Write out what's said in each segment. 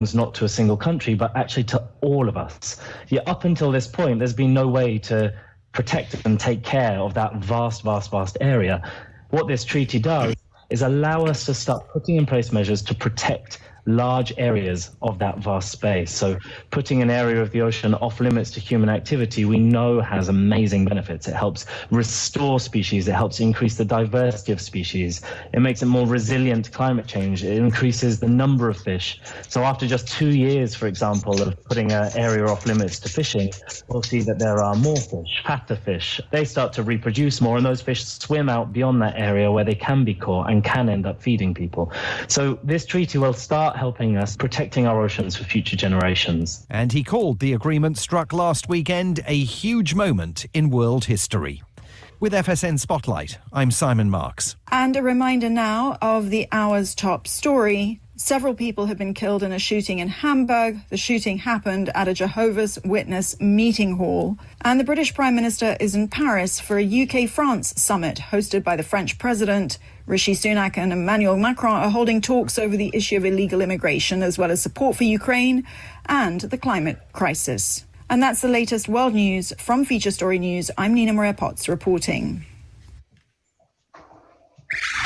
not to a single country, but actually to all of us. Yeah, up until this point, there's been no way to protect and take care of that vast area. What this treaty does is allow us to start putting in place measures to protect large areas of that vast space. So putting an area of the ocean off limits to human activity, we know has amazing benefits. It helps restore species. It helps increase the diversity of species. It makes it more resilient to climate change. It increases the number of fish. So after just 2 years, for example, of putting an area off limits to fishing, we'll see that there are more fish, fatter fish. They start to reproduce more, and those fish swim out beyond that area where they can be caught and can end up feeding people. So this treaty will start helping us protecting our oceans for future generations. And he called the agreement struck last weekend a huge moment in world history. With FSN Spotlight, I'm Simon Marks. And a reminder now of the hour's top story. Several people have been killed in a shooting in Hamburg. The shooting happened at a Jehovah's Witness meeting hall. And the British Prime Minister is in Paris for a UK-France summit hosted by the French President. Rishi Sunak and Emmanuel Macron are holding talks over the issue of illegal immigration, as well as support for Ukraine and the climate crisis. And that's the latest world news from Feature Story News. I'm Nina Maria Potts reporting.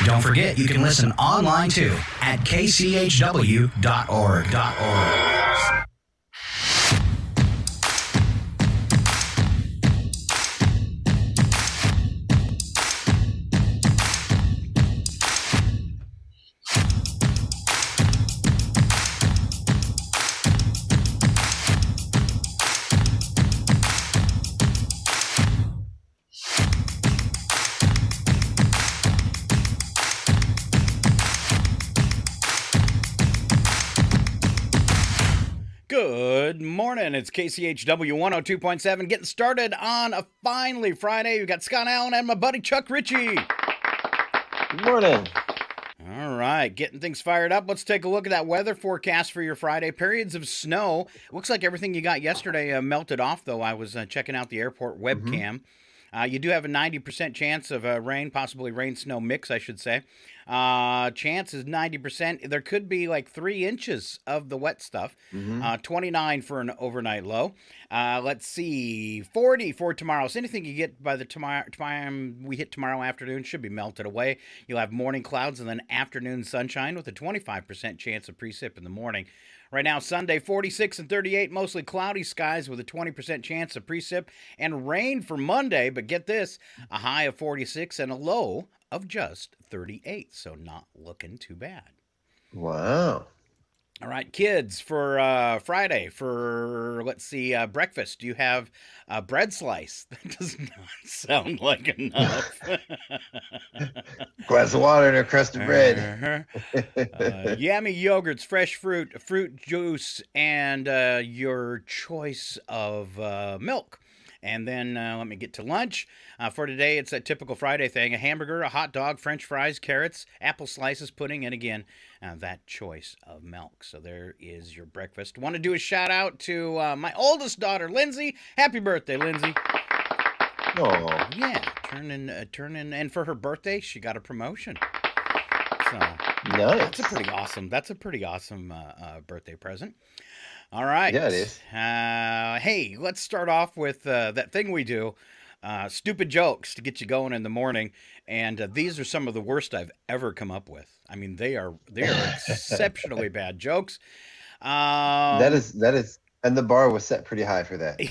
Don't forget, you can listen online too at kchw.org. Good morning. It's KCHW 102.7. Getting started on a finally Friday. We've got Scott Allen and my buddy Chuck Ritchie. Good morning. All right, getting things fired up. Let's take a look at that weather forecast for your Friday. Periods of snow. Looks like everything you got yesterday melted off, though. I was checking out the airport webcam. You do have a 90% chance of rain, possibly rain-snow mix, I should say. Chance is 90%. There could be like 3 inches of the wet stuff. 29 for an overnight low. Let's see, 40 for tomorrow. So anything you get by the time we hit tomorrow afternoon should be melted away. You'll have morning clouds and then afternoon sunshine with a 25% chance of precip in the morning. Right now, Sunday, 46 and 38, mostly cloudy skies with a 20% chance of precip and rain for Monday. But get this, a high of 46 and a low of just 38. So not looking too bad. Wow. All right, kids, for Friday, for, let's see, breakfast, you have a bread slice. That does not sound like enough. Glass of water and a crust of bread. Yummy yogurts, fresh fruit juice, and your choice of milk. And then let me get to lunch. For today, it's a typical Friday thing. A hamburger, a hot dog, French fries, carrots, apple slices, pudding, and again, that choice of milk. So there is your breakfast. Want to do a shout out to my oldest daughter, Lindsay. Happy birthday, Lindsay. Oh. Yeah, turning, and for her birthday, she got a promotion. So Nice. That's a pretty awesome birthday present. All right. Yeah, it is. Hey, let's start off with that thing we do, stupid jokes to get you going in the morning. And these are some of the worst I've ever come up with. I mean, they are exceptionally bad jokes. That is, and the bar was set pretty high for that.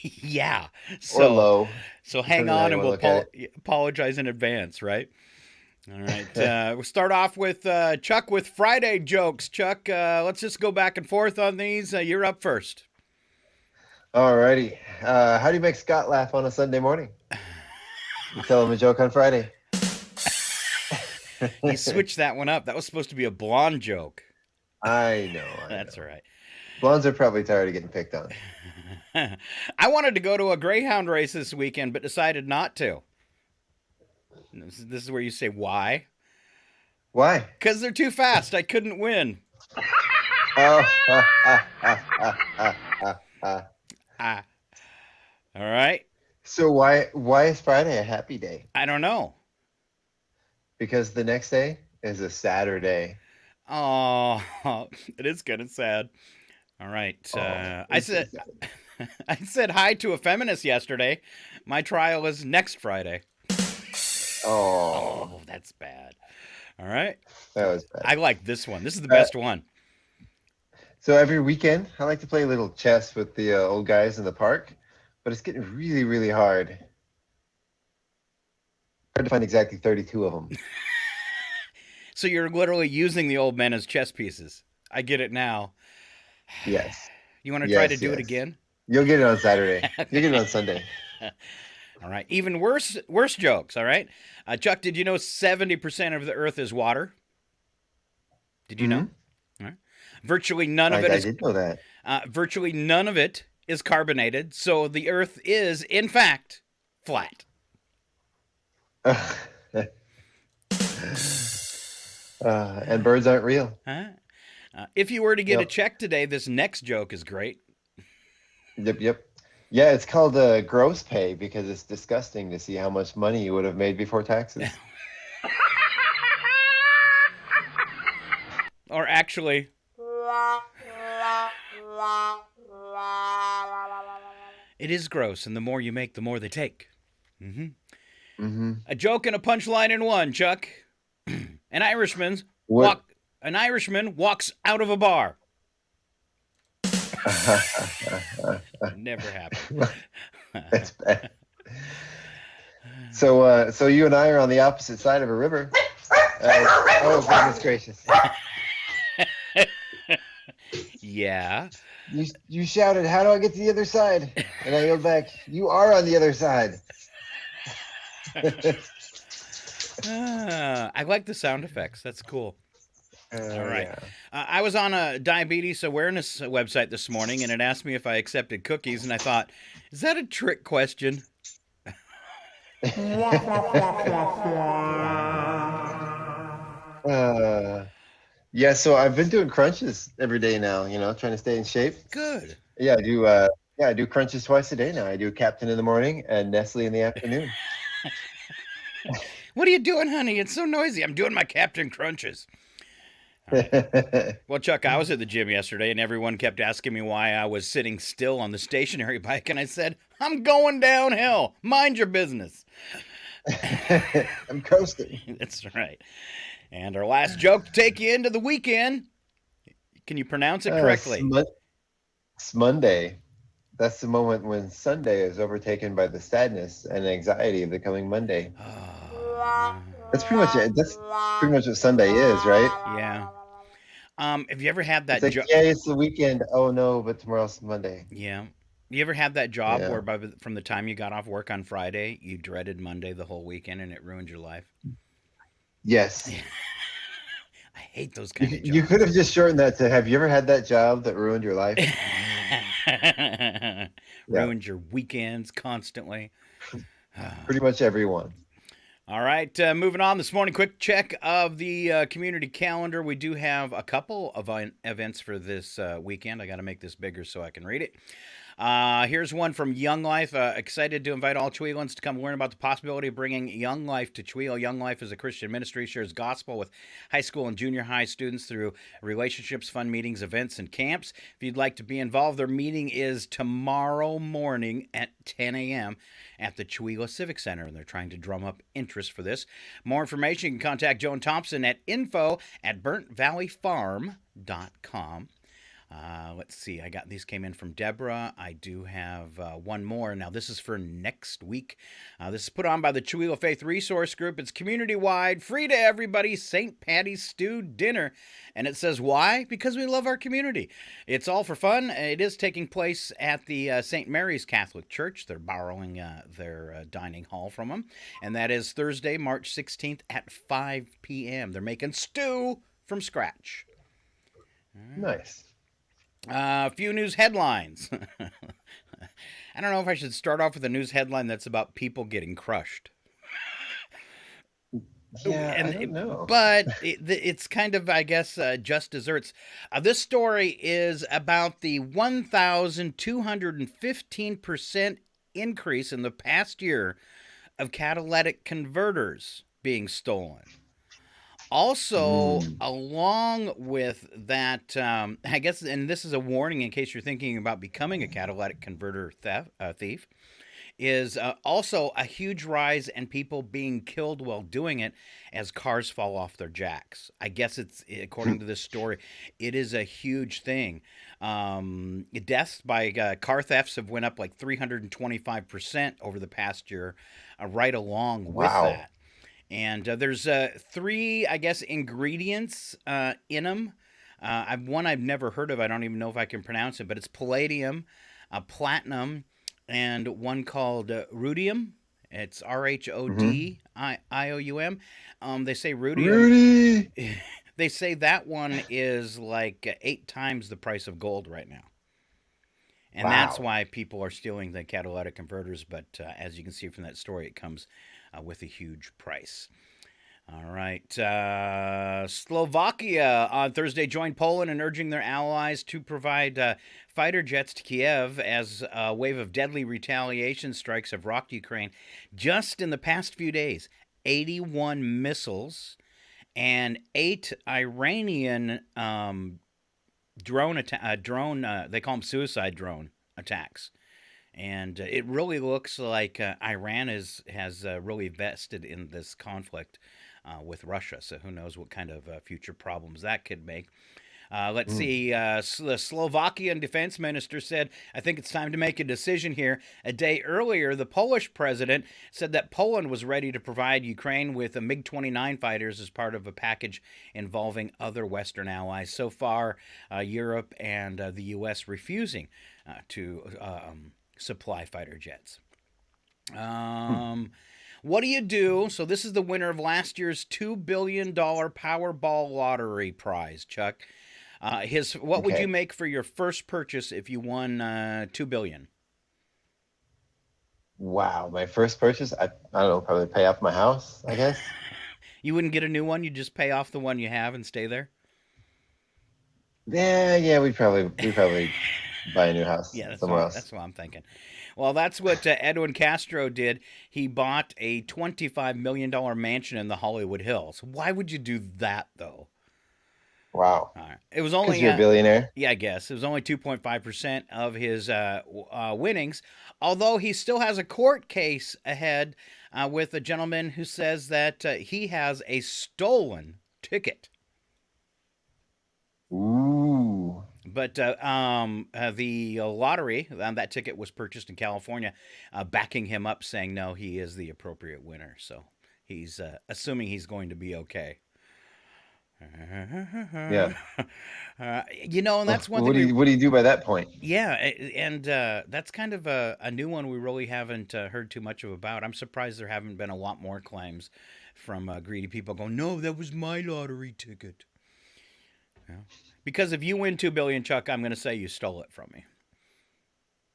Yeah. Or low. So hang on and we'll apologize in advance, right? All right. We'll start off with Chuck with Friday jokes. Chuck, let's just go back and forth on these. You're up first. All righty. How do you make Scott laugh on a Sunday morning? You tell him a joke on Friday. You switched that one up. That was supposed to be a blonde joke. I know. That's all right. Blondes are probably tired of getting picked on. I wanted to go to a Greyhound race this weekend, but decided not to. This is where you say why. Why? Because they're too fast. I couldn't win. Oh. All right. So why is Friday a happy day? I don't know. Because the next day is a Saturday. Oh, it is kind of sad. All right. I said I said hi to a feminist yesterday. My trial is next Friday. Oh, Oh, that's bad. All right. that was bad. I like this one. This is the Uh, best one. So every weekend, I like to play a little chess with the old guys in the park, but it's getting really, really hard. Hard to find exactly 32 of them. So you're literally using the old men as chess pieces. I get it now. Yes. You want to try to Yes, do it yes. again? You'll get it on Saturday. You'll get it on Sunday. All right. Even worse jokes. All right. Chuck, did you know 70% of the Earth is water? Did you know? All right. Virtually none of it I is. did know that. Virtually none of it is carbonated. So the Earth is, in fact, flat. And birds aren't real. If you were to get a Yep. check today, this next joke is great. Yep. Yeah, it's called gross pay because it's disgusting to see how much money you would have made before taxes. Or actually, it is gross, and the more you make, the more they take. A joke and a punchline in one, Chuck. An Irishman walks out of a bar. Never happened. That's bad. So you and I are on the opposite side of a river. Oh, goodness gracious. Yeah. You shouted, "How do I get to the other side?" And I yelled back, "You are on the other side." I like the sound effects. That's cool. All right. Yeah. I was on a diabetes awareness website this morning, and it asked me if I accepted cookies, and I thought, is that a trick question? Yeah, so I've been doing crunches every day now, trying to stay in shape. Good. Yeah, I do crunches twice a day now. I do Captain in the morning and Nestle in the afternoon. What are you doing, honey? It's so noisy. I'm doing my Captain Crunches. Well, Chuck, I was at the gym yesterday, and everyone kept asking me why I was sitting still on the stationary bike, and I said, I'm going downhill. Mind your business. I'm coasting. That's right. And our last joke to take you into the weekend. Can you pronounce it correctly? It's Monday. That's the moment when Sunday is overtaken by the sadness and anxiety of the coming Monday. That's pretty much it. That's pretty much what Sunday is, right? Yeah. Have you ever had that It's like, yeah, it's the weekend. Oh no, but tomorrow's Monday. Yeah. You ever had that job Yeah. where from the time you got off work on Friday, you dreaded Monday the whole weekend and it ruined your life? Yes. I hate those kind of jobs. You could have just shortened that to, have you ever had that job that ruined your life? Ruined your weekends constantly. Pretty much everyone. All right, moving on this morning. Quick check of the community calendar. We do have a couple of events for this weekend. I got to make this bigger so I can read it. Here's one from Young Life. Excited to invite all Cheweelans to come learn about the possibility of bringing Young Life to Cheweel. Young Life is a Christian ministry, shares gospel with high school and junior high students through relationships, fun meetings, events, and camps. If you'd like to be involved, their meeting is tomorrow morning at 10 a.m. at the Cheweel Civic Center, and they're trying to drum up interest for this. More information, you can contact Joan Thompson at info@burntValleyFarm.com. Let's see. These came in from Deborah. I do have one more. Now, this is for next week. This is put on by the Cheweel Faith Resource Group. It's community-wide, free to everybody, St. Patty's Stew Dinner. And it says, why? Because we love our community. It's all for fun. It is taking place at the St. Mary's Catholic Church. They're borrowing their dining hall from them. And that is Thursday, March 16th at 5 p.m. They're making stew from scratch. Nice. A few news headlines. I don't know if I should start off with a news headline that's about people getting crushed. Yeah, I don't know. But it's kind of, I guess, just desserts. This story is about the 1,215% increase in the past year of catalytic converters being stolen. Also, along with that, I guess, and this is a warning in case you're thinking about becoming a catalytic converter thief, is also a huge rise in people being killed while doing it as cars fall off their jacks. I guess it's, according to this story, it is a huge thing. Deaths by car thefts have went up like 325% over the past year, right along with Wow. that. And there's three, I guess, ingredients in them. One I've never heard of. I don't even know if I can pronounce it, but it's palladium, platinum, and one called rudium. It's RHODIOUM. They say rudium. Rudy. They say that one is like 8 times the price of gold right now. And that's Wow. why people are stealing the catalytic converters. But as you can see from that story, it comes with a huge price. All right. Slovakia on Thursday joined Poland in urging their allies to provide fighter jets to Kiev as a wave of deadly retaliation strikes have rocked Ukraine. Just in the past few days, 81 missiles and 8 Iranian drone, they call them suicide drone attacks. And it really looks like Iran has really vested in this conflict with Russia. So who knows what kind of future problems that could make. Let's see. The Slovakian defense minister said, I think it's time to make a decision here. A day earlier, the Polish president said that Poland was ready to provide Ukraine with a MiG-29 fighters as part of a package involving other Western allies. So far, Europe and the U.S. refusing to supply fighter jets. What do you do? So this is the winner of last year's $2 billion Powerball lottery prize, Chuck. What would you make for your first purchase if you won $2 billion? Wow, my first purchase, I don't know, probably pay off my house, I guess. You wouldn't get a new one? You'd just pay off the one you have and stay there? Yeah, we'd probably buy a new house somewhere else. That's what I'm thinking. Well, that's what Edwin Castro did. He bought a $25 million mansion in the Hollywood Hills. Why would you do that, though? Wow. It was only, because you're a billionaire. Yeah, I guess. It was only 2.5% of his winnings, although he still has a court case ahead with a gentleman who says that he has a stolen ticket. Ooh. But the lottery, that ticket was purchased in California, backing him up, saying, no, he is the appropriate winner. So he's assuming he's going to be okay. Yeah. And that's one thing. What do you do by that point? Yeah, and that's kind of a new one we really haven't heard too much about. I'm surprised there haven't been a lot more claims from greedy people going, no, that was my lottery ticket. Yeah. Because if you win $2 billion, Chuck, I'm going to say you stole it from me.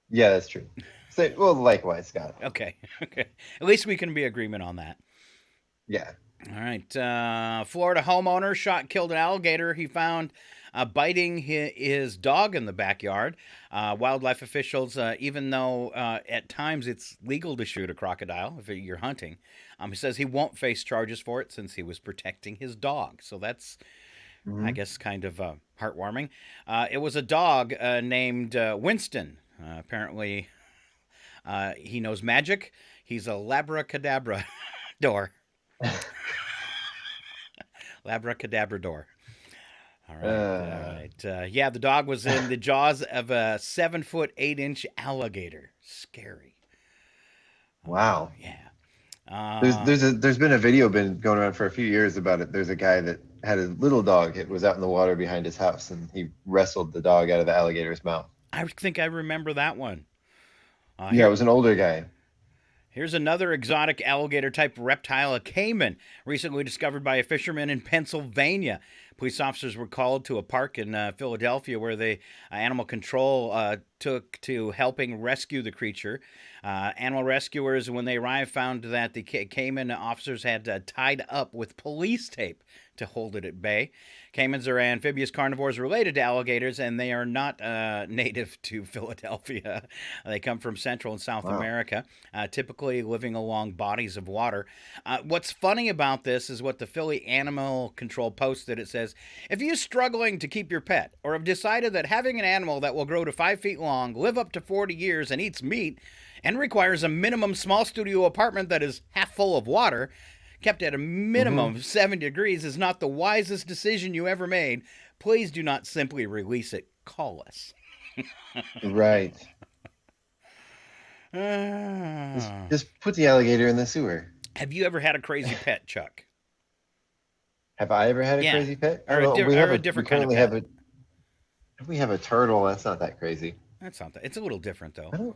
Yeah, that's true. So, well, likewise, Scott. Okay. At least we can be in agreement on that. Yeah. All right. Florida homeowner shot and killed an alligator he found biting his dog in the backyard. Wildlife officials, even though at times it's legal to shoot a crocodile if you're hunting, he says he won't face charges for it since he was protecting his dog. So that's, I guess, kind of heartwarming. It was a dog named Winston. Apparently, he knows magic. He's a labracadabra door. Labracadabrador. All right. Yeah, the dog was in the jaws of a 7-foot 8-inch alligator. Scary. Wow. Yeah. There's been a video been going around for a few years about it. There's a guy that had a little dog. It was out in the water behind his house, and he wrestled the dog out of the alligator's mouth. I think I remember that one. Yeah, it was an older guy. Here's another exotic alligator-type reptile, a caiman, recently discovered by a fisherman in Pennsylvania. Police officers were called to a park in Philadelphia where the animal control took to helping rescue the creature. Animal rescuers, when they arrived, found that the caiman officers had tied up with police tape to hold it at bay. Caimans are amphibious carnivores related to alligators, and they are not native to Philadelphia. They come from Central and South America, typically living along bodies of water. What's funny about this is what the Philly Animal Control posted. It says, if you're struggling to keep your pet or have decided that having an animal that will grow to 5 feet long, live up to 40 years, and eats meat, and requires a minimum small studio apartment that is half full of water, kept at a minimum of 70 degrees, is not the wisest decision you ever made, please do not simply release it. Call us. Right. Just put the alligator in the sewer. Have you ever had a crazy pet, Chuck? Have I ever had a crazy pet? Or a different kind of pet? We have a turtle. That's not that crazy. That's not that. It's a little different, though.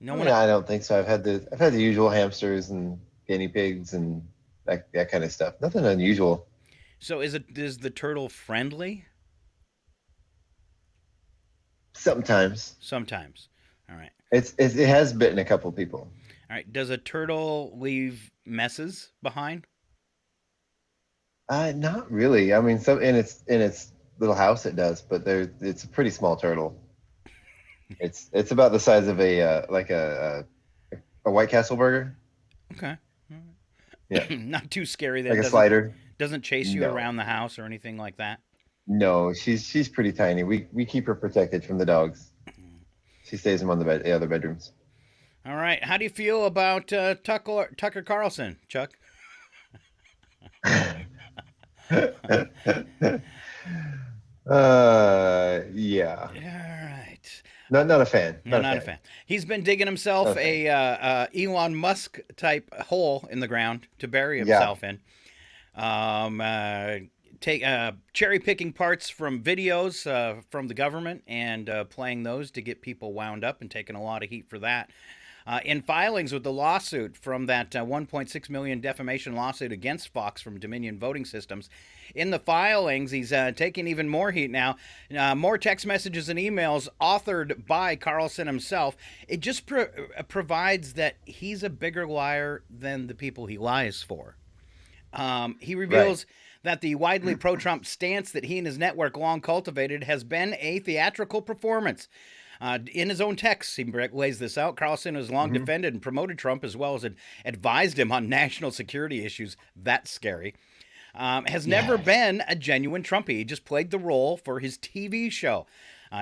I don't think so. I've had the usual hamsters and guinea pigs and that kind of stuff. Nothing unusual. So is the turtle friendly? Sometimes. All right. It has bitten a couple people. All right. Does a turtle leave messes behind? Not really. I mean, in its little house it does, but it's a pretty small turtle. It's about the size of a White Castle burger. Okay. Yeah. Not too scary. Then Like a slider. Doesn't chase you around the house or anything like that. No, she's pretty tiny. We keep her protected from the dogs. She stays them on the other bedrooms. All right. How do you feel about Tucker Carlson, Chuck? Yeah. All right. Not a fan. Not a fan. He's been digging himself a Elon Musk type hole in the ground to bury himself in. Cherry picking parts from videos from the government and playing those to get people wound up and taking a lot of heat for that. In filings with the lawsuit from that $1.6 million defamation lawsuit against Fox from Dominion Voting Systems, in the filings, he's taking even more heat now. More text messages and emails authored by Carlson himself. It just provides that he's a bigger liar than the people he lies for. He reveals that the widely pro-Trump stance that he and his network long cultivated has been a theatrical performance. In his own text, he lays this out. Carlson has long defended and promoted Trump as well as advised him on national security issues. That's scary. Has never been a genuine Trumpy. He just played the role for his TV show.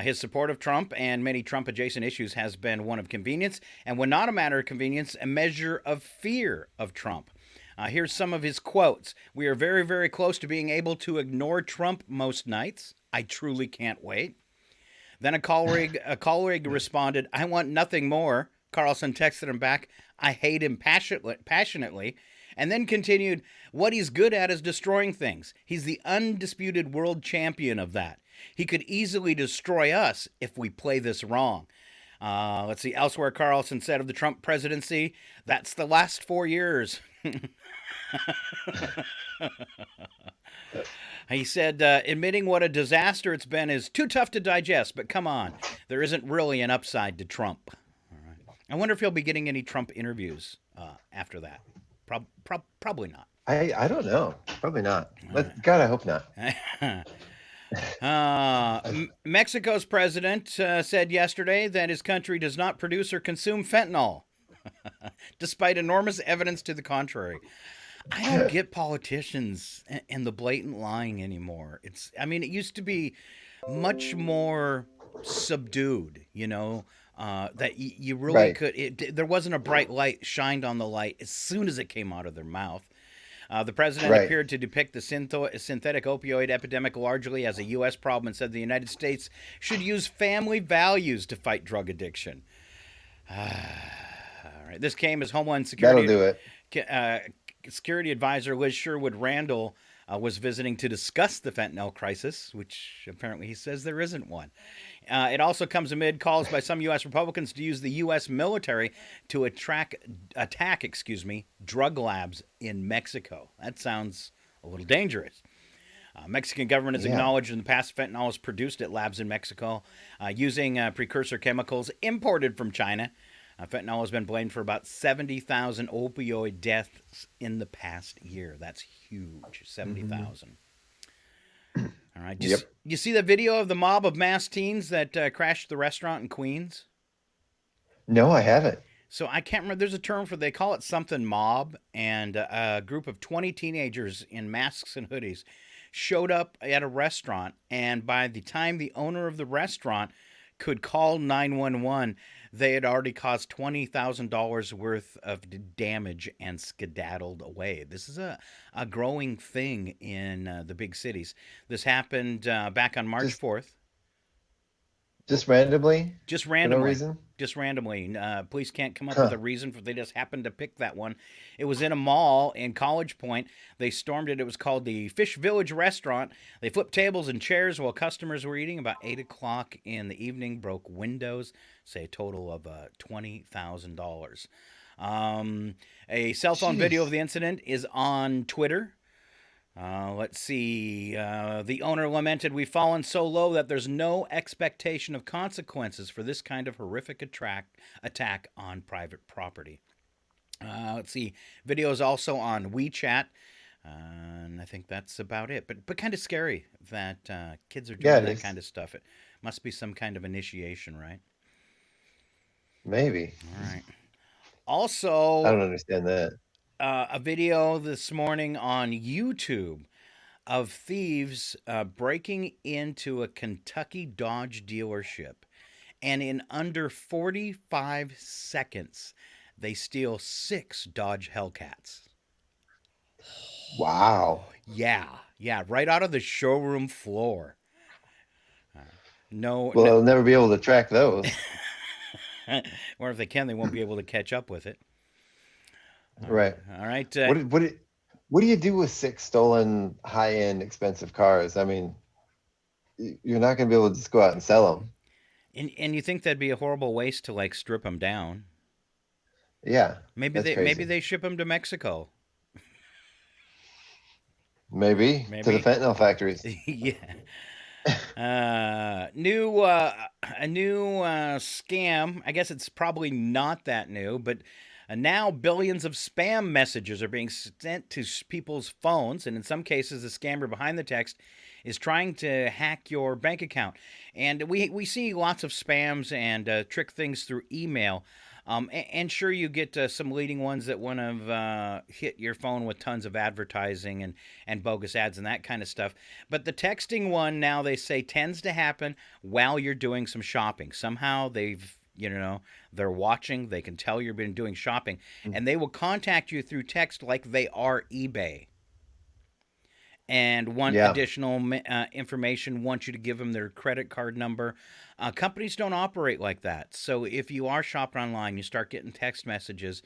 His support of Trump and many Trump-adjacent issues has been one of convenience, and when not a matter of convenience, a measure of fear of Trump. Here's some of his quotes. We are very, very close to being able to ignore Trump most nights. I truly can't wait. Then a colleague responded, I want nothing more. Carlson texted him back, I hate him passionately. And then continued, what he's good at is destroying things. He's the undisputed world champion of that. He could easily destroy us if we play this wrong. Let's see. Elsewhere, Carlson said of the Trump presidency, that's the last 4 years. He said, admitting what a disaster it's been is too tough to digest, but come on, there isn't really an upside to Trump. All right. I wonder if he'll be getting any Trump interviews after that. Probably not. I don't know. Probably not. God, I hope not. Mexico's president said yesterday that his country does not produce or consume fentanyl, despite enormous evidence to the contrary. I don't get politicians and the blatant lying anymore. It used to be much more subdued, that you really could. There wasn't a bright light shined on the light as soon as it came out of their mouth. The president appeared to depict the synthetic opioid epidemic largely as a U.S. problem and said the United States should use family values to fight drug addiction. All right. This came as Homeland Security. That'll do it. Security advisor Liz Sherwood Randall was visiting to discuss the fentanyl crisis, which apparently he says there isn't one. It also comes amid calls by some U.S. Republicans to use the U.S. military to attack drug labs in Mexico. That sounds a little dangerous. Mexican government has Yeah. acknowledged in the past fentanyl is produced at labs in Mexico using precursor chemicals imported from China. Fentanyl has been blamed for about 70,000 opioid deaths in the past year. That's huge, 70,000. All right. Yep. You see the video of the mob of masked teens that crashed the restaurant in Queens? No, I haven't. So I can't remember. There's a term for, they call it something mob, and a group of 20 teenagers in masks and hoodies showed up at a restaurant, and by the time the owner of the restaurant could call 911, they had already caused $20,000 worth of damage and skedaddled away. This is a growing thing in the big cities. This happened back on March 4th. Just randomly? Just For no randomly. reason? Just randomly. Police can't come up with a reason for. They just happened to pick that one. It was in a mall in College Point. They stormed it. It was called the Fish Village Restaurant. They flipped tables and chairs while customers were eating. About 8 o'clock in the evening, broke windows. Say a total of $20,000. A cell phone video of the incident is on Twitter. Let's see. The owner lamented, "We've fallen so low that there's no expectation of consequences for this kind of horrific attack on private property." Let's see. Video is also on WeChat. And I think that's about it. But kind of scary that kids are doing that kind of stuff. It must be some kind of initiation, right? Maybe. All right. Also, I don't understand that. a video this morning on YouTube of thieves breaking into a Kentucky Dodge dealership. And in under 45 seconds, they steal 6 Dodge Hellcats. Wow. Yeah, right out of the showroom floor. Well, they'll never be able to track those. Or if they can, they won't be able to catch up with it. Right. All right. What do you do with 6 stolen, high-end, expensive cars? I mean, you're not going to be able to just go out and sell them. And you think that'd be a horrible waste to like strip them down? Yeah. Maybe they ship them to Mexico. Maybe to the fentanyl factories. Yeah. A new scam. I guess it's probably not that new, but now billions of spam messages are being sent to people's phones, and in some cases, the scammer behind the text is trying to hack your bank account. And we see lots of spams and trick things through email. And sure, you get some leading ones that want to hit your phone with tons of advertising and bogus ads and that kind of stuff. But the texting one now, they say, tends to happen while you're doing some shopping. Somehow they're watching. They can tell you've been doing shopping. And they will contact you through text like they are eBay. And want additional information, want you to give them their credit card number. Companies don't operate like that. So if you are shopping online, you start getting text messages,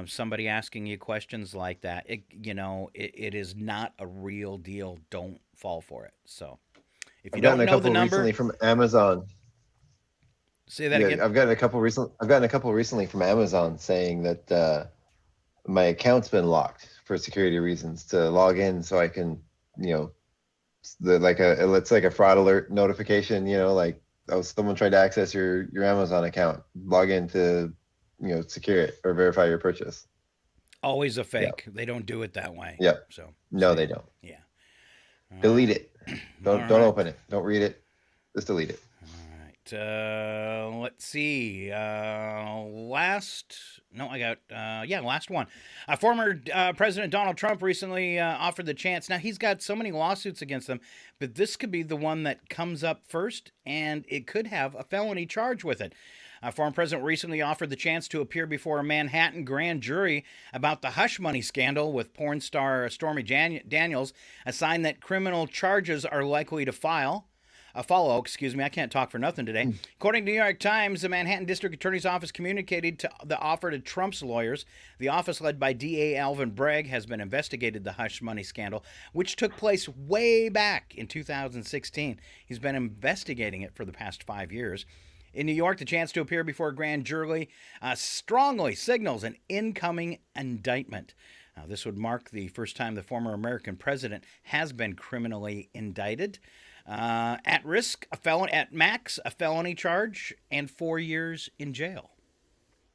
somebody asking you questions like that, it is not a real deal. Don't fall for it. So if you don't know the number. Recently from Amazon. Say that again. I've gotten a couple recently from Amazon saying that my account's been locked for security reasons, to log in so I can, it's like a fraud alert notification, like, someone tried to access your Amazon account, log in to, secure it or verify your purchase. Always a fake. They don't do it that way. Yeah. So no, they don't. Yeah. Delete it. Don't open it. Don't read it. Just delete it. Let's see. Last one. Former President Donald Trump recently offered the chance. Now, he's got so many lawsuits against him, but this could be the one that comes up first, and it could have a felony charge with it. Former president recently offered the chance to appear before a Manhattan grand jury about the hush money scandal with porn star Stormy Daniels, a sign that criminal charges are likely to follow. I can't talk for nothing today. According to New York Times, the Manhattan District Attorney's Office communicated the offer to Trump's lawyers. The office led by DA Alvin Bragg has been investigating the hush money scandal, which took place way back in 2016. He's been investigating it for the past 5 years. In New York, the chance to appear before a grand jury strongly signals an incoming indictment. Now, this would mark the first time the former American president has been criminally indicted. At risk, at max, a felony charge and 4 years in jail.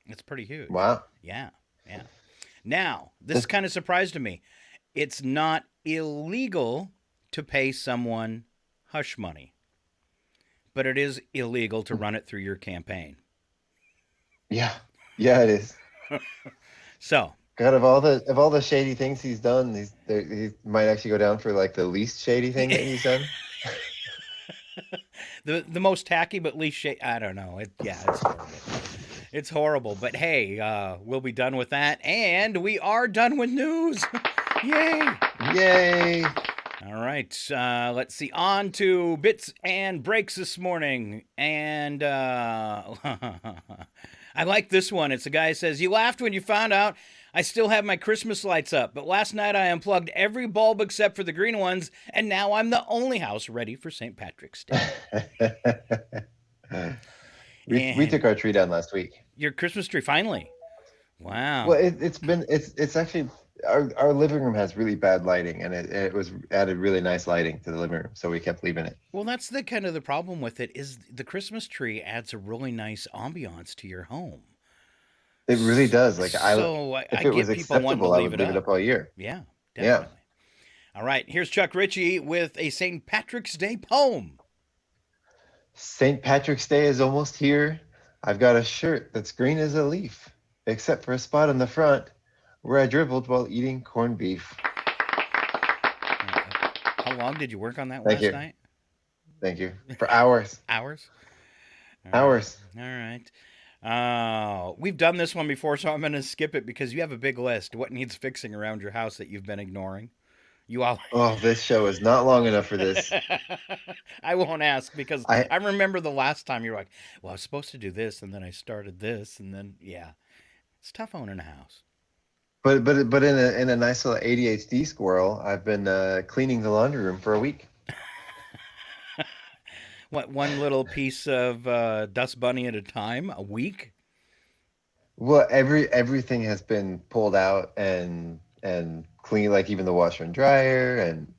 It's pretty huge. Wow. Yeah, yeah. Now, this kind of surprised me. It's not illegal to pay someone hush money, but it is illegal to run it through your campaign. Yeah, it is. So, God, of all the shady things he's done, he might actually go down for like the least shady thing that he's done. the most tacky but least shady. I don't know. It's horrible. It's horrible. But hey, we'll be done with that, and we are done with news. Yay! Yay! All right, let's see. On to bits and breaks this morning. And I like this one. It's a guy who says, "You laughed when you found out I still have my Christmas lights up, but last night I unplugged every bulb except for the green ones, and now I'm the only house ready for St. Patrick's Day." we took our tree down last week. Your Christmas tree, finally. Wow. Well, it's actually our living room has really bad lighting, and it was added really nice lighting to the living room, so we kept leaving it. Well, that's the kind of the problem with it is the Christmas tree adds a really nice ambiance to your home. It really does. Like if it was acceptable, I would leave it up all year. Yeah, definitely. Yeah. All right, here's Chuck Ritchie with a St. Patrick's Day poem. St. Patrick's Day is almost here. I've got a shirt that's green as a leaf, except for a spot on the front where I dribbled while eating corned beef. How long did you work on that last night? Thank you. For hours. Hours? Hours. All right. We've done this one before, so I'm going to skip it because you have a big list. What needs fixing around your house that you've been ignoring? You all. Oh, this show is not long enough for this. I won't ask because I remember the last time you were like, "Well, I was supposed to do this, and then I started this, and then it's tough owning a house." But in a nice little ADHD squirrel, I've been cleaning the laundry room for a week. What, one little piece of dust bunny at a time, a week? Well, everything has been pulled out and clean, like even the washer and dryer, and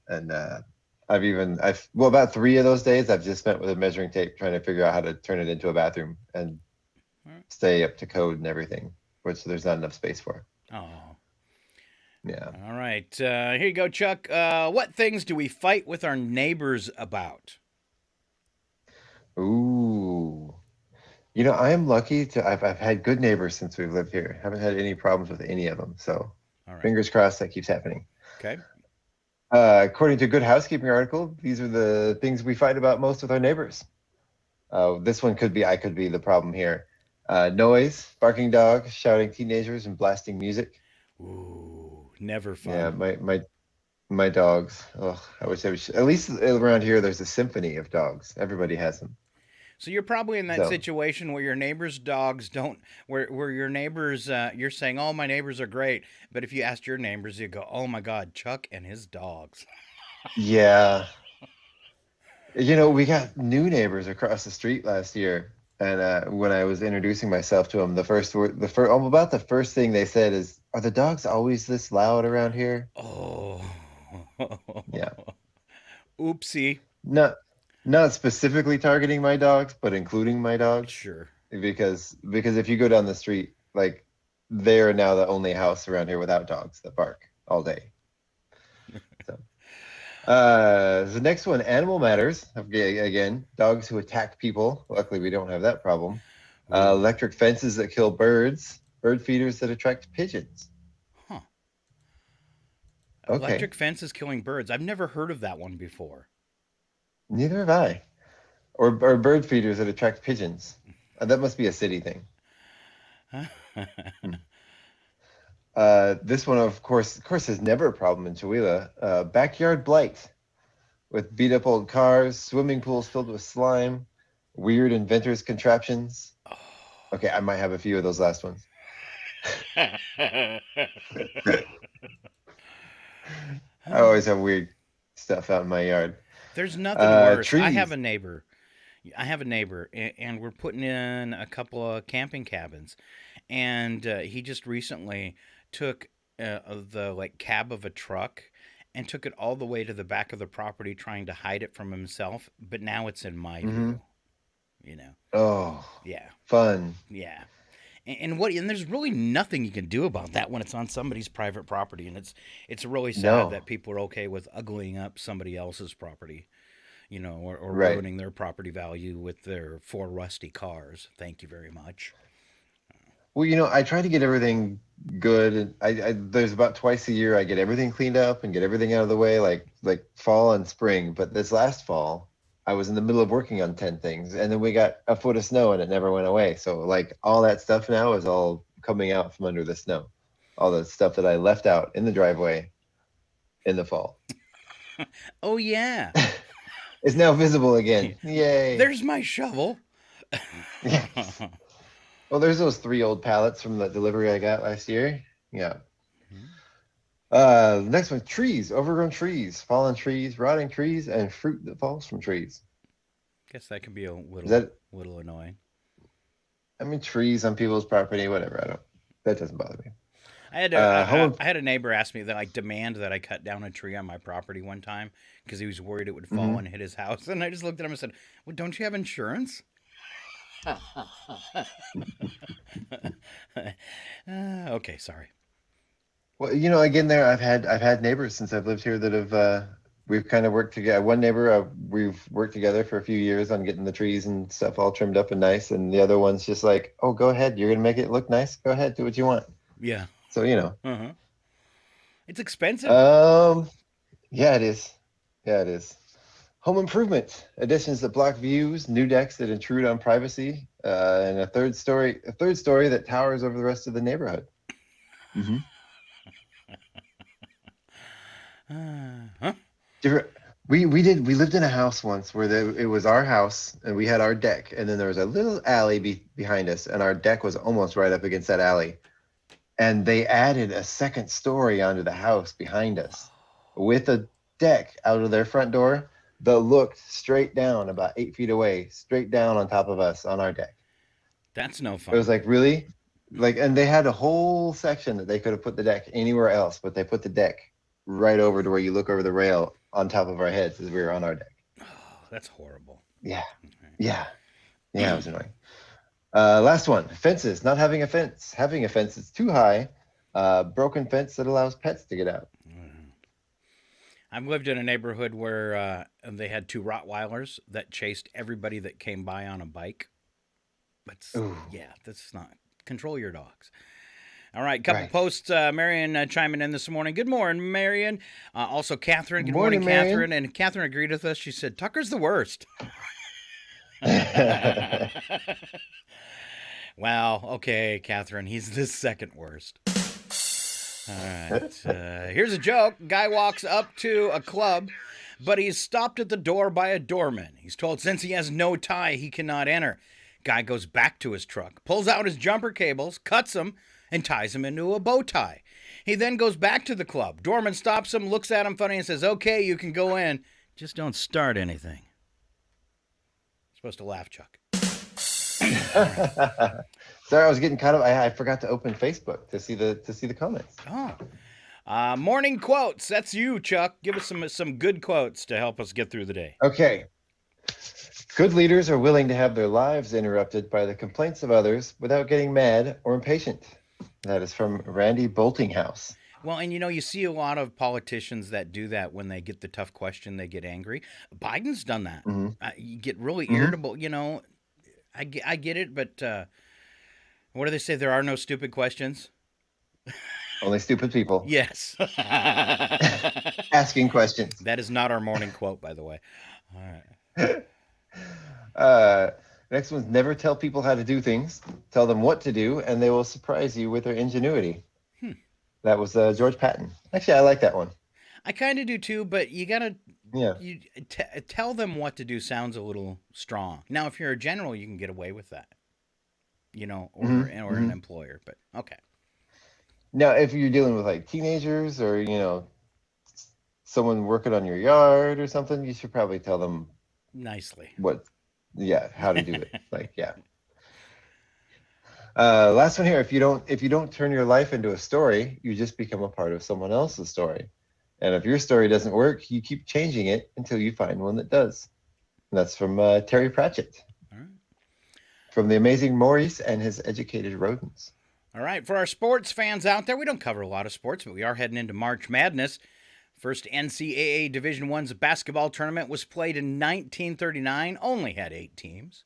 about 3 of those days I've just spent with a measuring tape trying to figure out how to turn it into a bathroom and stay up to code and everything, which there's not enough space for. Oh. Yeah. All right. Here you go, Chuck. What things do we fight with our neighbors about? Ooh. I am lucky I've had good neighbors since we've lived here. Haven't had any problems with any of them. So fingers crossed that keeps happening. Okay. According to a Good Housekeeping article, these are the things we fight about most with our neighbors. This one I could be the problem here. Noise, barking dogs, shouting teenagers, and blasting music. Ooh, never fun. Yeah, my dogs. Oh, I wish at least around here there's a symphony of dogs. Everybody has them. So you're probably in that situation where your neighbors' dogs where your neighbors, you're saying, "Oh, my neighbors are great," but if you asked your neighbors, you go, "Oh my God, Chuck and his dogs." Yeah. We got new neighbors across the street last year, and when I was introducing myself to them, the first thing they said is, "Are the dogs always this loud around here?" Oh. Yeah. Oopsie. Not specifically targeting my dogs, but including my dogs. Sure. Because if you go down the street, like, they are now the only house around here without dogs that bark all day. So, the next one, animal matters. Again, dogs who attack people. Luckily, we don't have that problem. Electric fences that kill birds. Bird feeders that attract pigeons. Huh. Okay. Electric fences killing birds. I've never heard of that one before. Neither have I. Or bird feeders that attract pigeons. That must be a city thing. This one, of course, is never a problem in Chihuahua. Backyard blight, with beat up old cars, swimming pools filled with slime, weird inventors' contraptions. Okay, I might have a few of those last ones. I always have weird stuff out in my yard. There's nothing worse. Trees. I have a neighbor, and we're putting in a couple of camping cabins, and he just recently took of the like cab of a truck and took it all the way to the back of the property trying to hide it from himself, but now it's in my view, you know. Oh, Yeah. fun. Yeah. And there's really nothing you can do about that when it's on somebody's private property, and it's really sad No. that people are okay with uglying up somebody else's property, you know, or Right. ruining their property value with their 4 rusty cars. Thank you very much. Well, I try to get everything good. And there's about twice a year I get everything cleaned up and get everything out of the way, like fall and spring. But this last fall, I was in the middle of working on 10 things, and then we got a foot of snow and it never went away. So like all that stuff now is all coming out from under the snow. All the stuff that I left out in the driveway in the fall Oh yeah. is now visible again. Yay. There's my shovel. Yes. Well, there's those 3 old pallets from the delivery I got last year. Yeah. Next one, trees, overgrown trees, fallen trees, rotting trees, and fruit that falls from trees. Guess that can be a that- little annoying. I mean, trees on people's property, whatever. That doesn't bother me. I had I had a neighbor ask me that I demand that I cut down a tree on my property one time because he was worried it would fall and hit his house, and I just looked at him and said, "Well, don't you have insurance?" Okay, sorry. Well, again, there I've had neighbors since I've lived here that have we've kind of worked together. One neighbor we've worked together for a few years on getting the trees and stuff all trimmed up and nice, and the other one's just like, "Oh, go ahead, you're gonna make it look nice. Go ahead, do what you want." Yeah. So Uh-huh. It's expensive. Yeah, it is. Yeah, it is. Home improvement additions that block views, new decks that intrude on privacy, and a third story that towers over the rest of the neighborhood. Huh? We lived in a house once where it was our house and we had our deck, and then there was a little alley behind us, and our deck was almost right up against that alley. And they added a second story onto the house behind us with a deck out of their front door that looked straight down about 8 feet away, straight down on top of us on our deck. That's no fun. It was like, really? And they had a whole section that they could have put the deck anywhere else, but they put the deck right over to where you look over the rail on top of our heads as we were on our deck. Oh, that's horrible. Yeah. Yeah. Yeah, it was annoying. Last one, fences, not having a fence. Having a fence is too high. Broken fence that allows pets to get out. I've lived in a neighborhood where they had 2 Rottweilers that chased everybody that came by on a bike. But yeah, that's not, control your dogs. All right, couple posts. Marion chiming in this morning. Good morning, Marion. Also, Catherine. Good morning, Catherine. And Catherine agreed with us. She said, Tucker's the worst. Well, okay, Catherine. He's the second worst. All right. Here's a joke. Guy walks up to a club, but he's stopped at the door by a doorman. He's told since he has no tie, he cannot enter. Guy goes back to his truck, pulls out his jumper cables, cuts them, and ties him into a bow tie. He then goes back to the club. Doorman stops him, looks at him funny, and says, "Okay, you can go in. Just don't start anything." You're supposed to laugh, Chuck. Sorry, I was getting caught up. I forgot to open Facebook to see the comments. Oh, morning quotes. That's you, Chuck. Give us some good quotes to help us get through the day. Okay. Good leaders are willing to have their lives interrupted by the complaints of others without getting mad or impatient. That is from Randy Boltinghouse. Well, and you see a lot of politicians that do that when they get the tough question, they get angry. Biden's done that. You get really irritable. I get it, but what do they say? There are no stupid questions. Only stupid people. Yes. Asking questions. That is not our morning quote, by the way. All right. Next one's never tell people how to do things. Tell them what to do, and they will surprise you with their ingenuity. That was George Patton. Actually, I like that one. I kind of do too, but you gotta tell them what to do sounds a little strong. Now, if you're a general, you can get away with that, or an employer. But okay. Now, if you're dealing with like teenagers or someone working on your yard or something, you should probably tell them nicely how to do it. Last one here. If you don't turn your life into a story, you just become a part of someone else's story. And if your story doesn't work, you keep changing it until you find one that does. And that's from Terry Pratchett. All right. From The Amazing Maurice and His Educated Rodents. All right, for our sports fans out there, we don't cover a lot of sports, but we are heading into March Madness. First NCAA Division I's basketball tournament was played in 1939, only had 8 teams.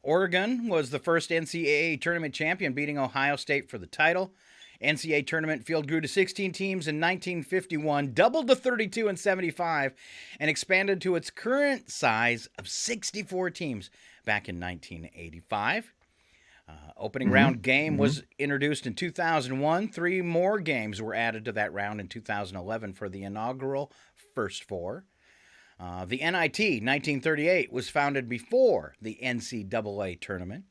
Oregon was the first NCAA tournament champion, beating Ohio State for the title. NCAA tournament field grew to 16 teams in 1951, doubled to 32 in 75, and expanded to its current size of 64 teams back in 1985. Opening round game was introduced in 2001. 3 more games were added to that round in 2011 for the inaugural first 4. The NIT, 1938, was founded before the NCAA tournament.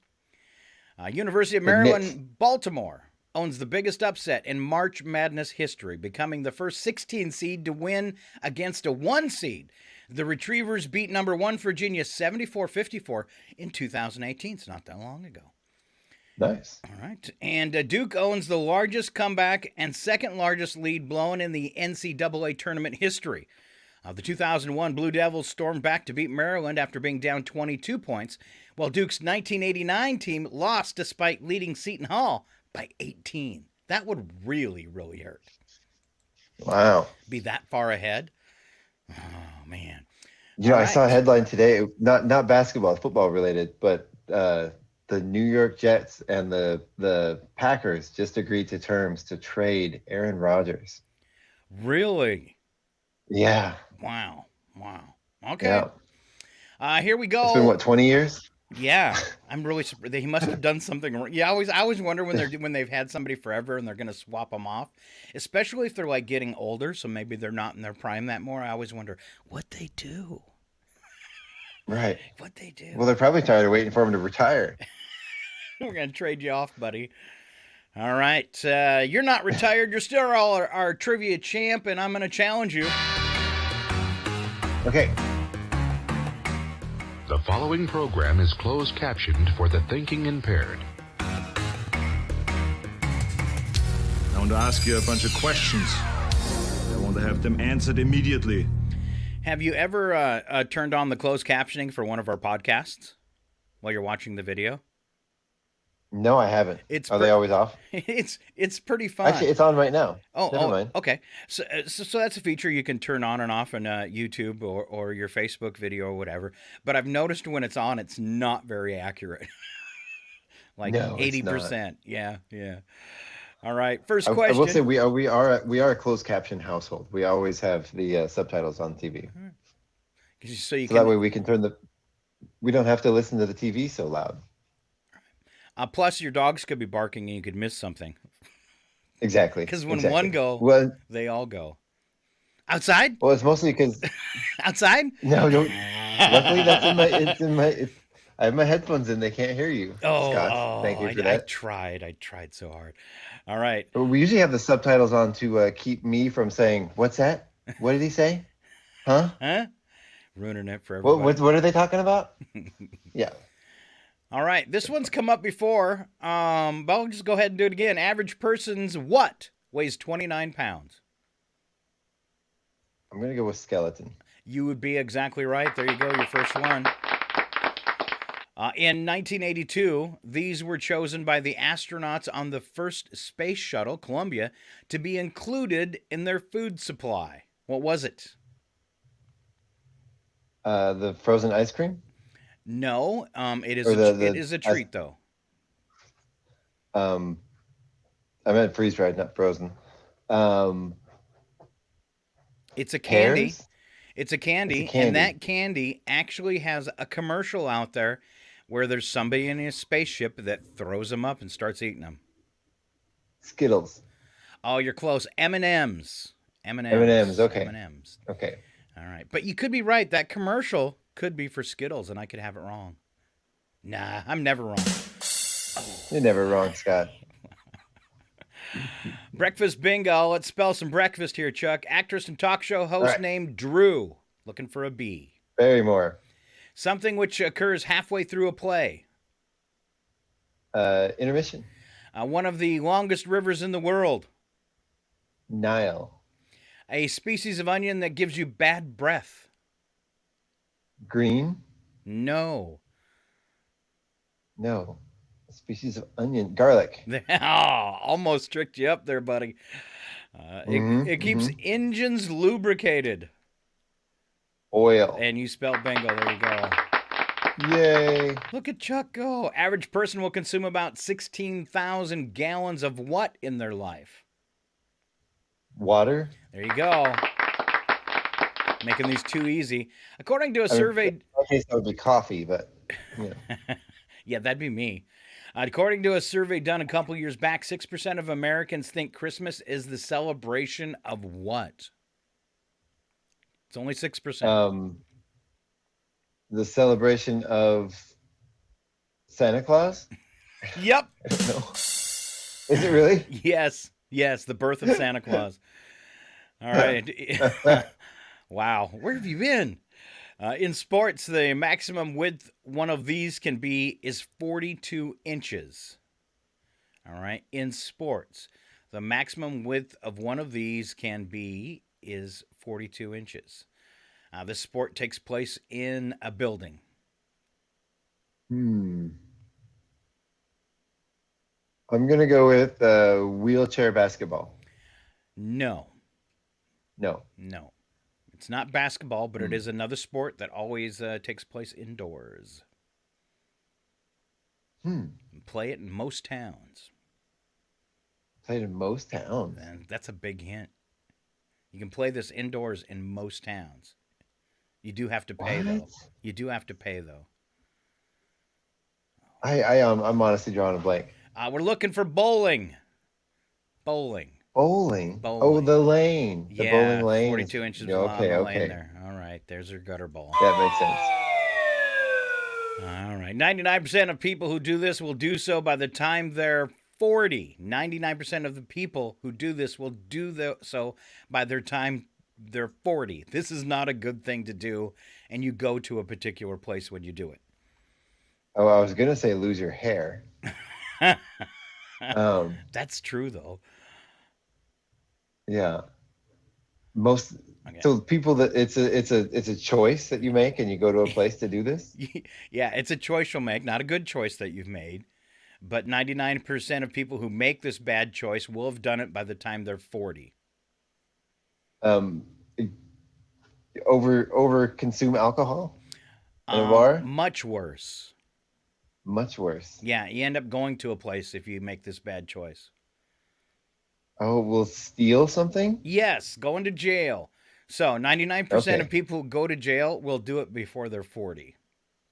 University of Maryland, Baltimore owns the biggest upset in March Madness history, becoming the first 16 seed to win against a 1 seed. The Retrievers beat number 1 Virginia 74-54 in 2018. It's not that long ago. Nice. All right. And Duke owns the largest comeback and second largest lead blown in the NCAA tournament history. The 2001 Blue Devils stormed back to beat Maryland after being down 22 points, while Duke's 1989 team lost despite leading Seton Hall by 18. That would really, really hurt. Wow. Be that far ahead? Oh, man. You know, All I saw a right. headline today, not basketball, football related, but the New York Jets and the Packers just agreed to terms to trade Aaron Rodgers. Really? Yeah. Wow. Okay. Yeah. Here we go. It's been, what, 20 years? Yeah, I'm really surprised. He must have done something wrong. Yeah, I always wonder when they've had somebody forever and they're going to swap them off, especially if they're like getting older. So maybe they're not in their prime that more. I always wonder what they do. Right. What they do. Well, they're probably tired of waiting for him to retire. We're going to trade you off, buddy. All right. You're not retired. You're still our trivia champ, and I'm going to challenge you. Okay. The following program is closed captioned for the thinking impaired. I want to ask you a bunch of questions. I want to have them answered immediately. Have you ever turned on the closed captioning for one of our podcasts while you're watching the video? No, I haven't. Are they always off? It's pretty fun. Actually, it's on right now. Never mind. Okay. So that's a feature you can turn on and off on YouTube or your Facebook video or whatever. But I've noticed when it's on, it's not very accurate. Like No, it's 80%. Yeah. All right. First question. I will say we are a closed caption household. We always have the subtitles on TV. So that way we can we don't have to listen to the TV so loud. Plus, your dogs could be barking and you could miss something. Exactly. Because when one go, they all go. Outside? Well, it's mostly because outside. No, don't. Luckily, I have my headphones in. They can't hear you. Scott. Thank you for that. I tried so hard. All right. We usually have the subtitles on to keep me from saying, "What's that? What did he say? Huh? Ruining it for everybody. What are they talking about?" Yeah. All right, this one's come up before, but I'll just go ahead and do it again. Average person's what weighs 29 pounds? I'm going to go with skeleton. You would be exactly right. There you go, your first one. In 1982, these were chosen by the astronauts on the first space shuttle, Columbia, to be included in their food supply. What was it? The frozen ice cream? No, it is a treat though. I meant freeze dried, not frozen. It's a candy. Pears? It's a candy, and that candy actually has a commercial out there where there's somebody in a spaceship that throws them up and starts eating them. Skittles. Oh, you're close. M&Ms. M&Ms. Okay. M&Ms. Okay. All right, but you could be right. That commercial could be for Skittles, and I could have it wrong. Nah, I'm never wrong. You're never wrong, Scott. Breakfast bingo. Let's spell some breakfast here, Chuck. Actress and talk show host named Drew. Looking for a B. – Barrymore. Something which occurs halfway through a play. Intermission. One of the longest rivers in the world. Nile. A species of onion that gives you bad breath. Green. No. No. A species of onion. Garlic. Almost tricked you up there, buddy. It keeps engines lubricated. Oil. And you spelled bingo. There you go. Yay. Look at Chuck go. Average person will consume about 16,000 gallons of what in their life? Water. There you go. Making these too easy. According to a survey... In my case, that would be coffee, but... Yeah, yeah, that'd be me. According to a survey done a couple years back, 6% of Americans think Christmas is the celebration of what? It's only 6%. The celebration of Santa Claus? Yep. No. Is it really? Yes, the birth of Santa Claus. All right. Wow, where have you been? In sports, the maximum width one of these can be is 42 inches. All right, in sports, the maximum width of one of these can be is 42 inches. This sport takes place in a building. I'm going to go with wheelchair basketball. No. No. It's not basketball, but it is another sport that always takes place indoors. Play it in most towns. Played in most towns. And that's a big hint. You can play this indoors in most towns. You do have to pay, though. You do have to pay, though. I'm honestly drawing a blank. We're looking for bowling. Bowling. Oh, the lane. The bowling lane. 42 inches Yeah, long okay. lane there. All right, there's your gutter ball. That makes sense. All right, 99% of people who do this will do so by the time they're 40. 99% of the people who do this will do so by their time they're 40. This is not a good thing to do, and you go to a particular place when you do it. Oh, I was going to say lose your hair. That's true, though. Yeah. So people that it's a choice that you make and you go to a place to do this? Yeah, it's a choice you'll make, not a good choice that you've made. But 99% of people who make this bad choice will have done it by the time they're 40. Over consume alcohol in a bar? Much worse. Much worse. Yeah, you end up going to a place if you make this bad choice. Oh, we'll steal something? Yes, going to jail. So 99% of people who go to jail will do it before they're 40,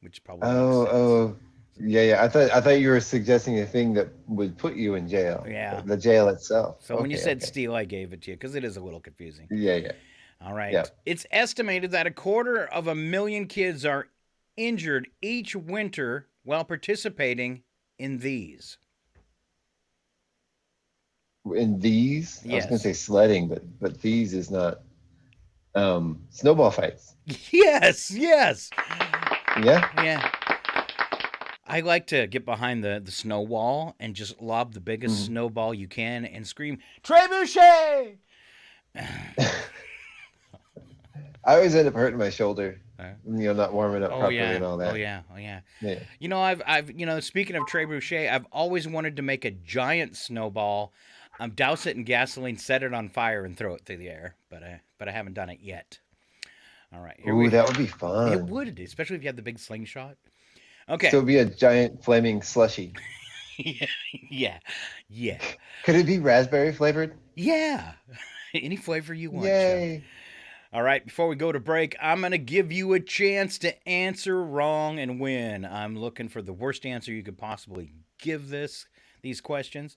which probably makes sense. Yeah. I thought you were suggesting a thing that would put you in jail. Yeah. The jail itself. So when you said steal, I gave it to you because it is a little confusing. Yeah. All right. Yeah. It's estimated that 250,000 kids are injured each winter while participating in these. In these? Yes. I was going to say sledding, but these is not. Snowball fights. Yes. Yeah. I like to get behind the snow wall and just lob the biggest snowball you can and scream, Trebuchet! I always end up hurting my shoulder. Not warming up properly and all that. Oh yeah. You know, I've speaking of trebuchet, I've always wanted to make a giant snowball, douse it in gasoline, set it on fire, and throw it through the air. But I haven't done it yet. All right. That would be fun. It would, especially if you had the big slingshot. Okay. So it'd be a giant flaming slushy. Yeah. Could it be raspberry flavored? Yeah. Any flavor you want. Yay. Chuck. All right, before we go to break, I'm going to give you a chance to answer wrong and win. I'm looking for the worst answer you could possibly give these questions.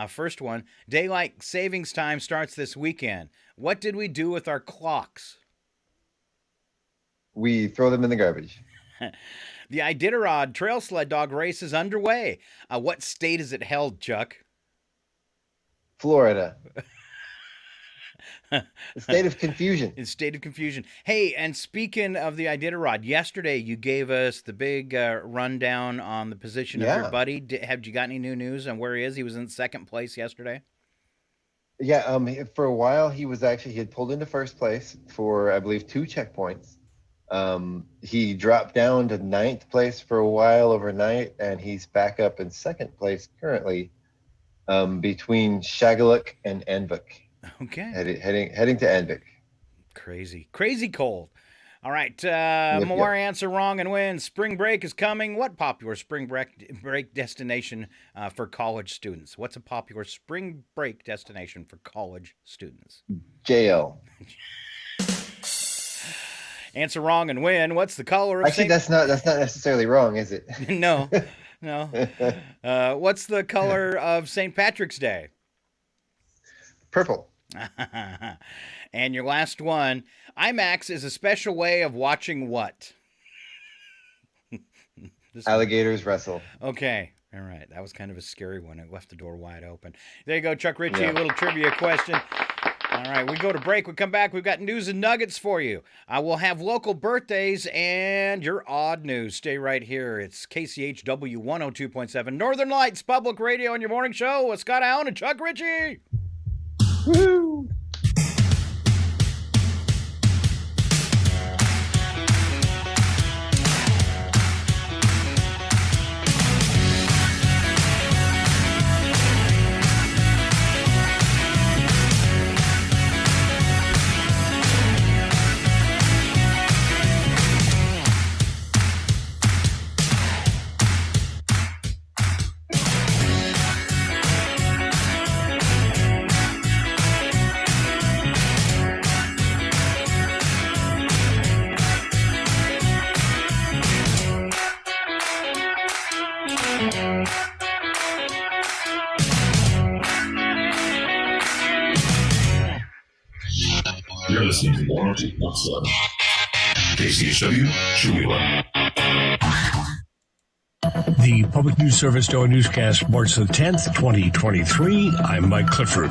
First one, daylight savings time starts this weekend. What did we do with our clocks? We throw them in the garbage. The Iditarod Trail Sled Dog Race is underway. What state is it held, Chuck? Florida. A state of confusion. In state of confusion. Hey, and speaking of the Iditarod, yesterday you gave us the big rundown on the position of your buddy. Have you got any new news on where he is? He was in second place yesterday. Yeah, for a while he had pulled into first place for, I believe, 2 checkpoints. He dropped down to 9th place for a while overnight, and he's back up in second place currently, between Shagaluk and Anvik. Okay. Heading to Anvik. Crazy cold. All right. More answer wrong and win. Spring break is coming. What popular spring break destination for college students? What's a popular spring break destination for college students? Jail. Answer wrong and win. What's the color of Actually, that's not necessarily wrong, is it? No. What's the color of St. Patrick's Day? Purple. And your last one, IMAX is a special way of watching what? Alligators wrestle. Okay. All right. That was kind of a scary one. It left the door wide open. There you go, Chuck Ritchie, a little trivia question. All right, we go to break. We come back. We've got news and nuggets for you. We'll have local birthdays and your odd news. Stay right here. It's KCHW 102.7 Northern Lights Public Radio on your morning show with Scott Allen and Chuck Ritchie. Woo-hoo. You're listening to 102.7 KCHW, Chewila. The Public News Service Daily Newscast, March the 10th, 2023. I'm Mike Clifford.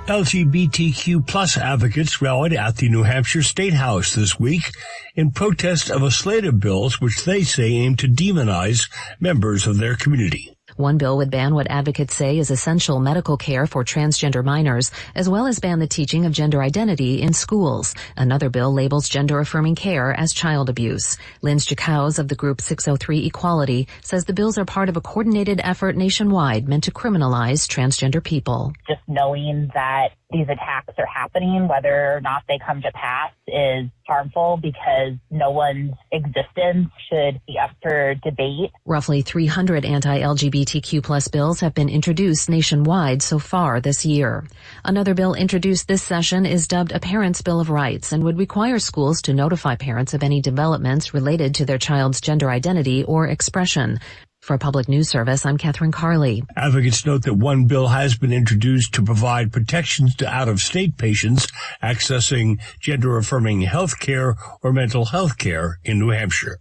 LGBTQ plus advocates rallied at the New Hampshire State House this week in protest of a slate of bills which they say aim to demonize members of their community. One bill would ban what advocates say is essential medical care for transgender minors, as well as ban the teaching of gender identity in schools. Another bill labels gender-affirming care as child abuse. Lynn Jacows of the group 603 Equality says the bills are part of a coordinated effort nationwide meant to criminalize transgender people. Just knowing that these attacks are happening, whether or not they come to pass, is harmful because no one's existence should be up for debate. Roughly 300 anti-LGBTQ plus bills have been introduced nationwide so far this year. Another bill introduced this session is dubbed a Parent's Bill of Rights and would require schools to notify parents of any developments related to their child's gender identity or expression. For Public News Service, I'm Catherine Carley. Advocates note that one bill has been introduced to provide protections to out-of-state patients accessing gender-affirming health care or mental health care in New Hampshire.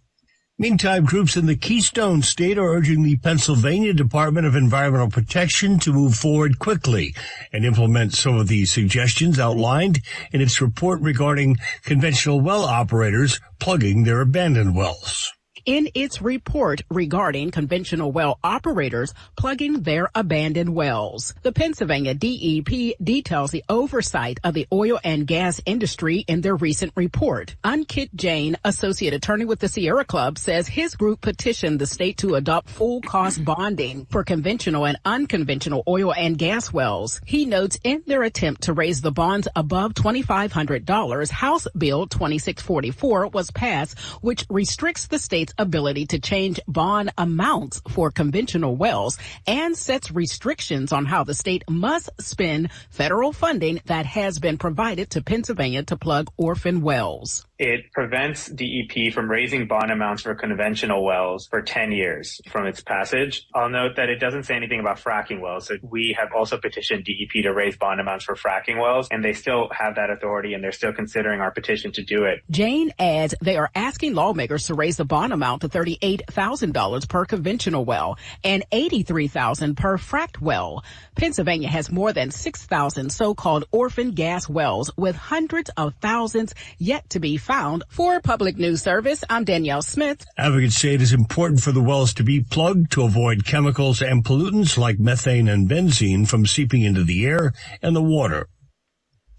Meantime, groups in the Keystone State are urging the Pennsylvania Department of Environmental Protection to move forward quickly and implement some of the suggestions outlined in its report regarding conventional well operators plugging their abandoned wells. In its report regarding conventional well operators plugging their abandoned wells, the Pennsylvania DEP details the oversight of the oil and gas industry in their recent report. Ankit Jain, associate attorney with the Sierra Club, says his group petitioned the state to adopt full cost bonding for conventional and unconventional oil and gas wells. He notes in their attempt to raise the bonds above $2,500, House Bill 2644 was passed, which restricts the state's ability to change bond amounts for conventional wells and sets restrictions on how the state must spend federal funding that has been provided to Pennsylvania to plug orphan wells. It prevents DEP from raising bond amounts for conventional wells for 10 years from its passage. I'll note that it doesn't say anything about fracking wells. So we have also petitioned DEP to raise bond amounts for fracking wells, and they still have that authority, and they're still considering our petition to do it. Jane adds they are asking lawmakers to raise the bond amount to $38,000 per conventional well and $83,000 per fracked well. Pennsylvania has more than 6,000 so-called orphan gas wells with hundreds of thousands yet to be found. For Public News Service, I'm Danielle Smith. Advocates say it is important for the wells to be plugged to avoid chemicals and pollutants like methane and benzene from seeping into the air and the water.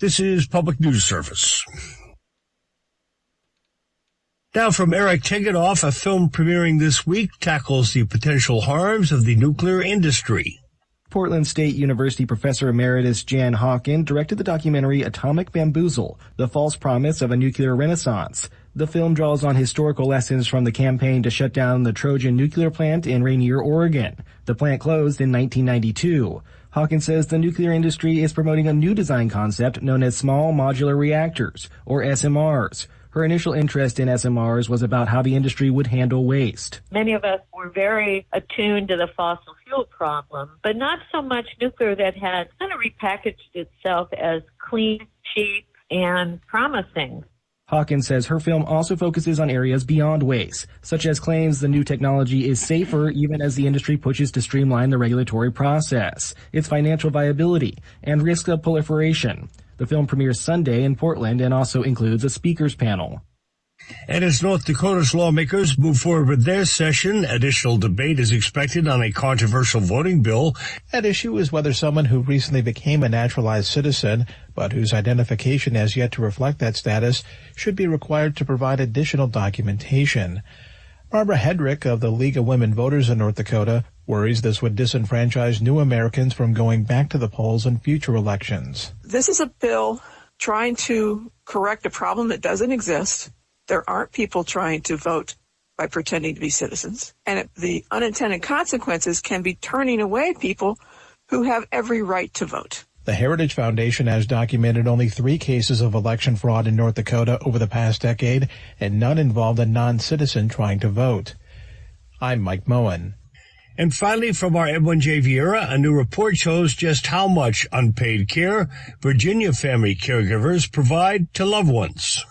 This is Public News Service. Now from Eric Tegethoff, a film premiering this week tackles the potential harms of the nuclear industry. Portland State University Professor Emeritus Jan Hawken directed the documentary Atomic Bamboozle, The False Promise of a Nuclear Renaissance. The film draws on historical lessons from the campaign to shut down the Trojan nuclear plant in Rainier, Oregon. The plant closed in 1992. Hawken says the nuclear industry is promoting a new design concept known as small modular reactors, or SMRs. Her initial interest in SMRs was about how the industry would handle waste. Many of us were very attuned to the fossil fuel problem, but not so much nuclear that had kind of repackaged itself as clean, cheap, and promising. Hawkins says her film also focuses on areas beyond waste, such as claims the new technology is safer even as the industry pushes to streamline the regulatory process, its financial viability, and risk of proliferation. The film premieres Sunday in Portland and also includes a speakers panel. And as North Dakota's lawmakers move forward with their session, additional debate is expected on a controversial voting bill. At issue is whether someone who recently became a naturalized citizen, but whose identification has yet to reflect that status, should be required to provide additional documentation. Barbara Hedrick of the League of Women Voters in North Dakota worries this would disenfranchise new Americans from going back to the polls in future elections. This is a bill trying to correct a problem that doesn't exist. There aren't people trying to vote by pretending to be citizens. And the unintended consequences can be turning away people who have every right to vote. The Heritage Foundation has documented only 3 cases of election fraud in North Dakota over the past decade, and none involved a non-citizen trying to vote. I'm Mike Moen. And finally, from our Edwin J. Vieira, a new report shows just how much unpaid care Virginia family caregivers provide to loved ones.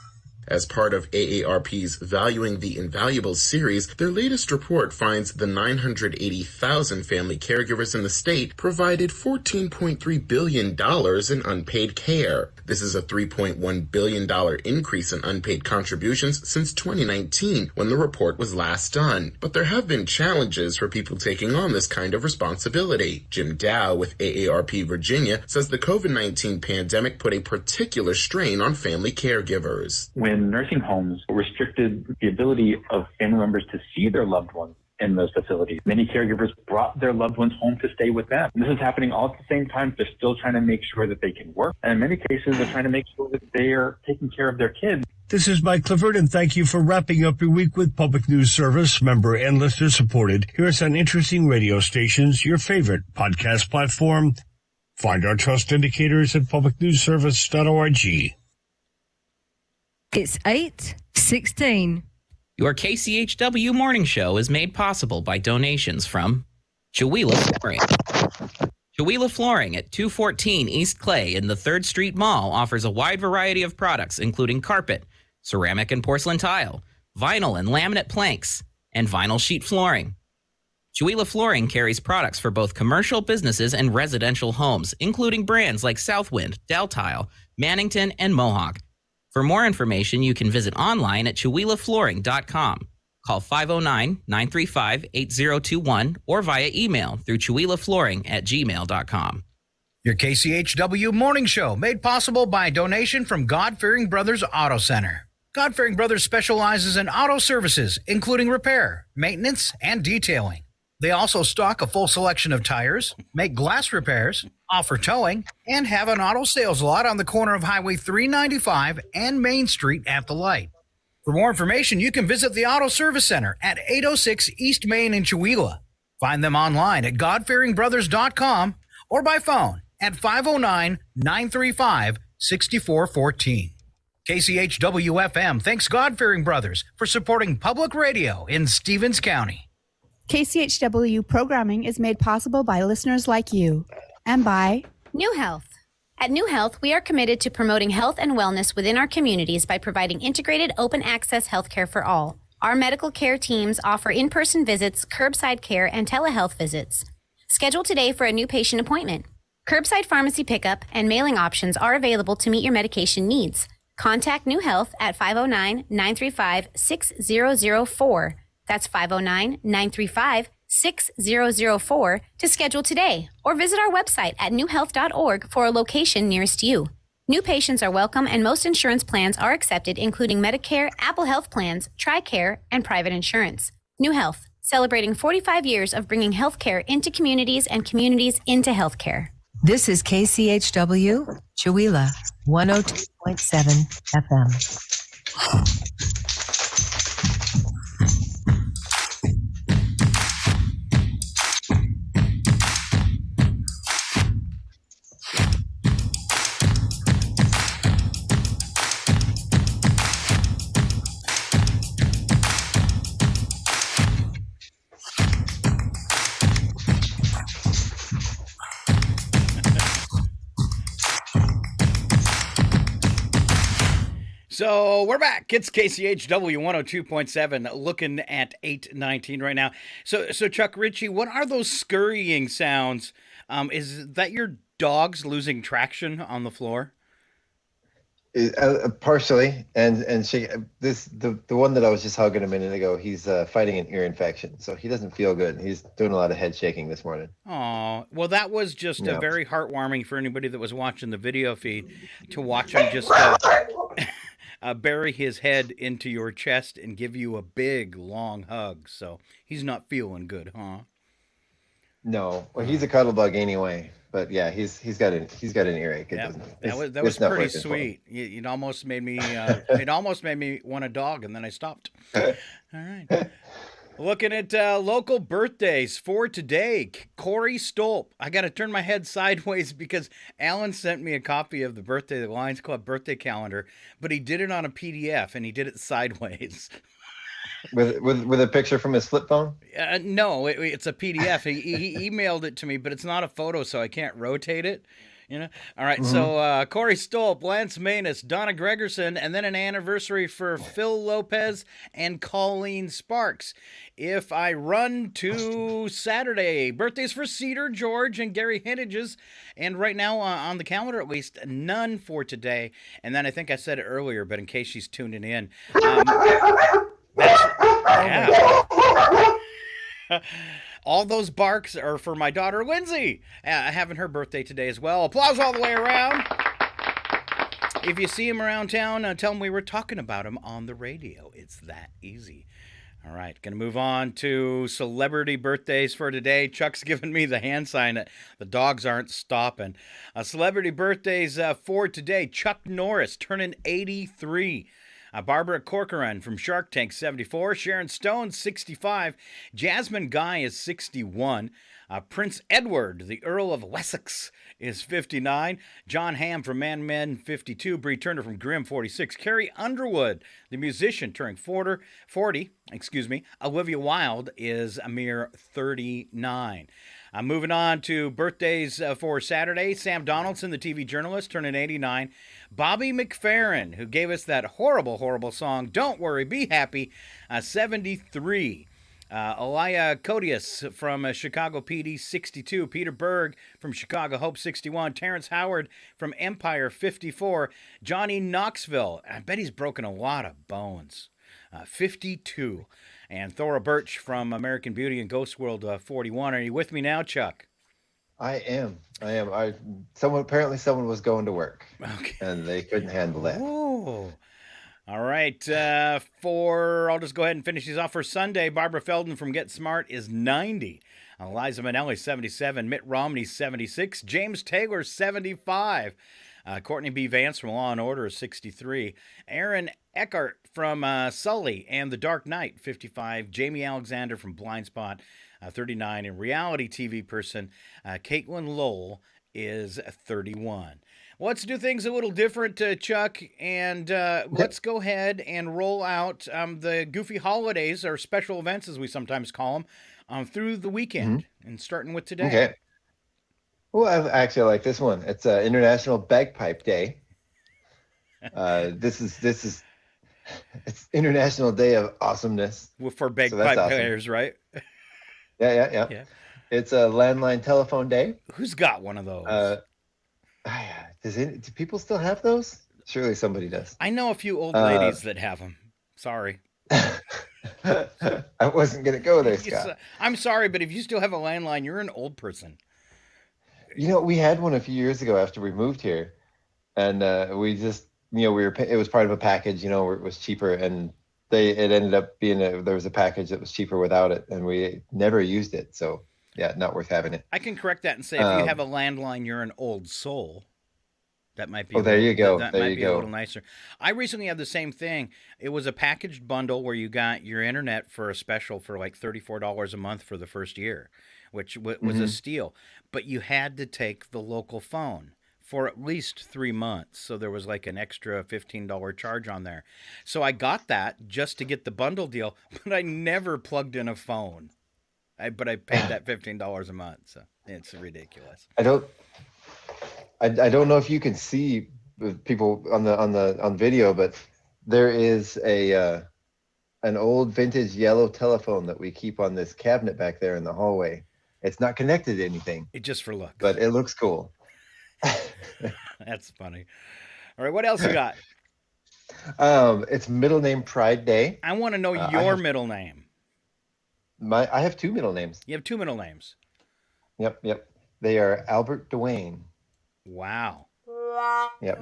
As part of AARP's Valuing the Invaluable series, their latest report finds the 980,000 family caregivers in the state provided $14.3 billion in unpaid care. This is a $3.1 billion increase in unpaid contributions since 2019, when the report was last done. But there have been challenges for people taking on this kind of responsibility. Jim Dow with AARP Virginia says the COVID-19 pandemic put a particular strain on family caregivers. When nursing homes restricted the ability of family members to see their loved ones in those facilities, many caregivers brought their loved ones home to stay with them. And this is happening all at the same time. They're still trying to make sure that they can work. And in many cases, they're trying to make sure that they are taking care of their kids. This is Mike Clifford, and thank you for wrapping up your week with Public News Service, member and listener supported. Here's on interesting radio stations, your favorite podcast platform. Find our trust indicators at publicnewsservice.org. It's 8:16. Your KCHW morning show is made possible by donations from Chihuahua Flooring. Chihuahua Flooring at 214 East Clay in the 3rd Street Mall offers a wide variety of products, including carpet, ceramic and porcelain tile, vinyl and laminate planks, and vinyl sheet flooring. Chihuahua Flooring carries products for both commercial businesses and residential homes, including brands like Southwind, Deltile, Mannington, and Mohawk. For more information, you can visit online at ChihuahuaFlooring.com. Call 509-935-8021 or via email through ChihuahuaFlooring@gmail.com. Your KCHW morning show made possible by a donation from God-Fearing Brothers Auto Center. God-Fearing Brothers specializes in auto services, including repair, maintenance, and detailing. They also stock a full selection of tires, make glass repairs, offer towing, and have an auto sales lot on the corner of Highway 395 and Main Street at the light. For more information, you can visit the Auto Service Center at 806 East Main in Chihuahua. Find them online at godfearingbrothers.com or by phone at 509-935-6414. KCHW FM thanks God-fearing brothers for supporting public radio in Stevens County. KCHW programming is made possible by listeners like you and by New Health. At New Health, we are committed to promoting health and wellness within our communities by providing integrated open access healthcare for all. Our medical care teams offer in-person visits, curbside care, and telehealth visits. Schedule today for a new patient appointment. Curbside pharmacy pickup and mailing options are available to meet your medication needs. Contact New Health at 509-935-6004. That's 509-935-6004 to schedule today, or visit our website at newhealth.org for a location nearest you. New patients are welcome and most insurance plans are accepted, including Medicare, Apple Health Plans, TRICARE, and private insurance. New Health, celebrating 45 years of bringing healthcare into communities and communities into healthcare. This is KCHW, Chihuahua, 102.7 FM. So we're back. It's KCHW 102.7, looking at 8:19 right now. So Chuck Ritchie, what are those scurrying sounds? Is that your dogs losing traction on the floor? Partially, and she the one that I was just hugging a minute ago, he's fighting an ear infection, so he doesn't feel good. He's doing a lot of head shaking this morning. Oh, well, that was just very heartwarming for anybody that was watching the video feed to watch him just bury his head into your chest and give you a big, long hug. So he's not feeling good, huh? No, well, he's a cuddle bug anyway. But yeah, he's got an earache. That was pretty sweet. It almost made me want a dog, and then I stopped. All right. Looking at local birthdays for today, Corey Stolp. I got to turn my head sideways because Alan sent me a copy of the Lions Club birthday calendar, but he did it on a PDF and he did it sideways. With a picture from his flip phone? No, it's a PDF. He emailed it to me, but it's not a photo, so I can't rotate it. All right. Mm-hmm. So Corey Stolp, Lance Manus, Donna Gregerson, and then an anniversary for Phil Lopez and Colleen Sparks. If I run to Saturday, birthdays for Cedar George and Gary Hintages, and right now on the calendar at least, none for today. And then I think I said it earlier, but in case she's tuning in. All those barks are for my daughter Lindsay, having her birthday today as well. Applause all the way around. If you see him around town, tell him we were talking about him on the radio. It's that easy. All right, going to move on to celebrity birthdays for today. Chuck's giving me the hand sign that the dogs aren't stopping. Celebrity birthdays for today. Chuck Norris turning 83. Barbara Corcoran from Shark Tank, 74. Sharon Stone, 65. Jasmine Guy is 61. Prince Edward, the Earl of Wessex, is 59. John Hamm from Man Men, 52. Bree Turner from Grimm, 46. Carrie Underwood, the musician, turning 40. Olivia Wilde is a mere 39. Moving on to birthdays for Saturday. Sam Donaldson, the TV journalist, turning 89. Bobby McFerrin, who gave us that horrible, horrible song, Don't Worry, Be Happy, 73. Elia Codius from Chicago PD, 62. Peter Berg from Chicago Hope, 61. Terrence Howard from Empire, 54. Johnny Knoxville, I bet he's broken a lot of bones, 52. And Thora Birch from American Beauty and Ghost World, 41. Are you with me now, Chuck? I am. Apparently someone was going to work. Okay. And they couldn't handle that. Oh. All right. I'll just go ahead and finish these off for Sunday. Barbara Feldon from Get Smart is 90. Eliza Minnelli, 77. Mitt Romney, 76. James Taylor, 75. Courtney B. Vance from Law & Order is 63. Aaron Eckhart from Sully and The Dark Knight, 55. Jamie Alexander from Blind Spot, 39. And reality TV person Caitlin Lowell is 31. Let's do things a little different, Chuck, and let's go ahead and roll out the Goofy Holidays, or special events as we sometimes call them, through the weekend, and starting with today. Okay. Well, I actually like this one. It's International Bagpipe Day. This is it's International Day of Awesomeness. For bagpipe players, right? Yeah. It's a landline telephone day. Who's got one of those? Do people still have those? Surely somebody does. I know a few old ladies that have them. Sorry. I wasn't going to go there, Scott. I'm sorry, but if you still have a landline, you're an old person. We had one a few years ago after we moved here, and we just, it was part of a package, where it was cheaper, and it ended up being there was a package that was cheaper without it, and we never used it. So yeah, not worth having it. I can correct that and say if you have a landline, you're an old soul. That might be. Oh, there you go. That might be a little nicer. I recently had the same thing. It was a packaged bundle where you got your internet for a special for like $34 a month for the first year, which was a steal. But you had to take the local phone for at least 3 months. So there was like an extra $15 charge on there. So I got that just to get the bundle deal, but I never plugged in a phone. But I paid that $15 a month. So it's ridiculous. I don't know if you can see people on video, but there is an old vintage yellow telephone that we keep on this cabinet back there in the hallway. It's not connected to anything. It's just for looks. But it looks cool. That's funny. All right, what else you got? It's Middle Name Pride Day. I want to know your middle name. I have 2 middle names. You have 2 middle names. Yep. They are Albert Dwayne. Wow. Yep.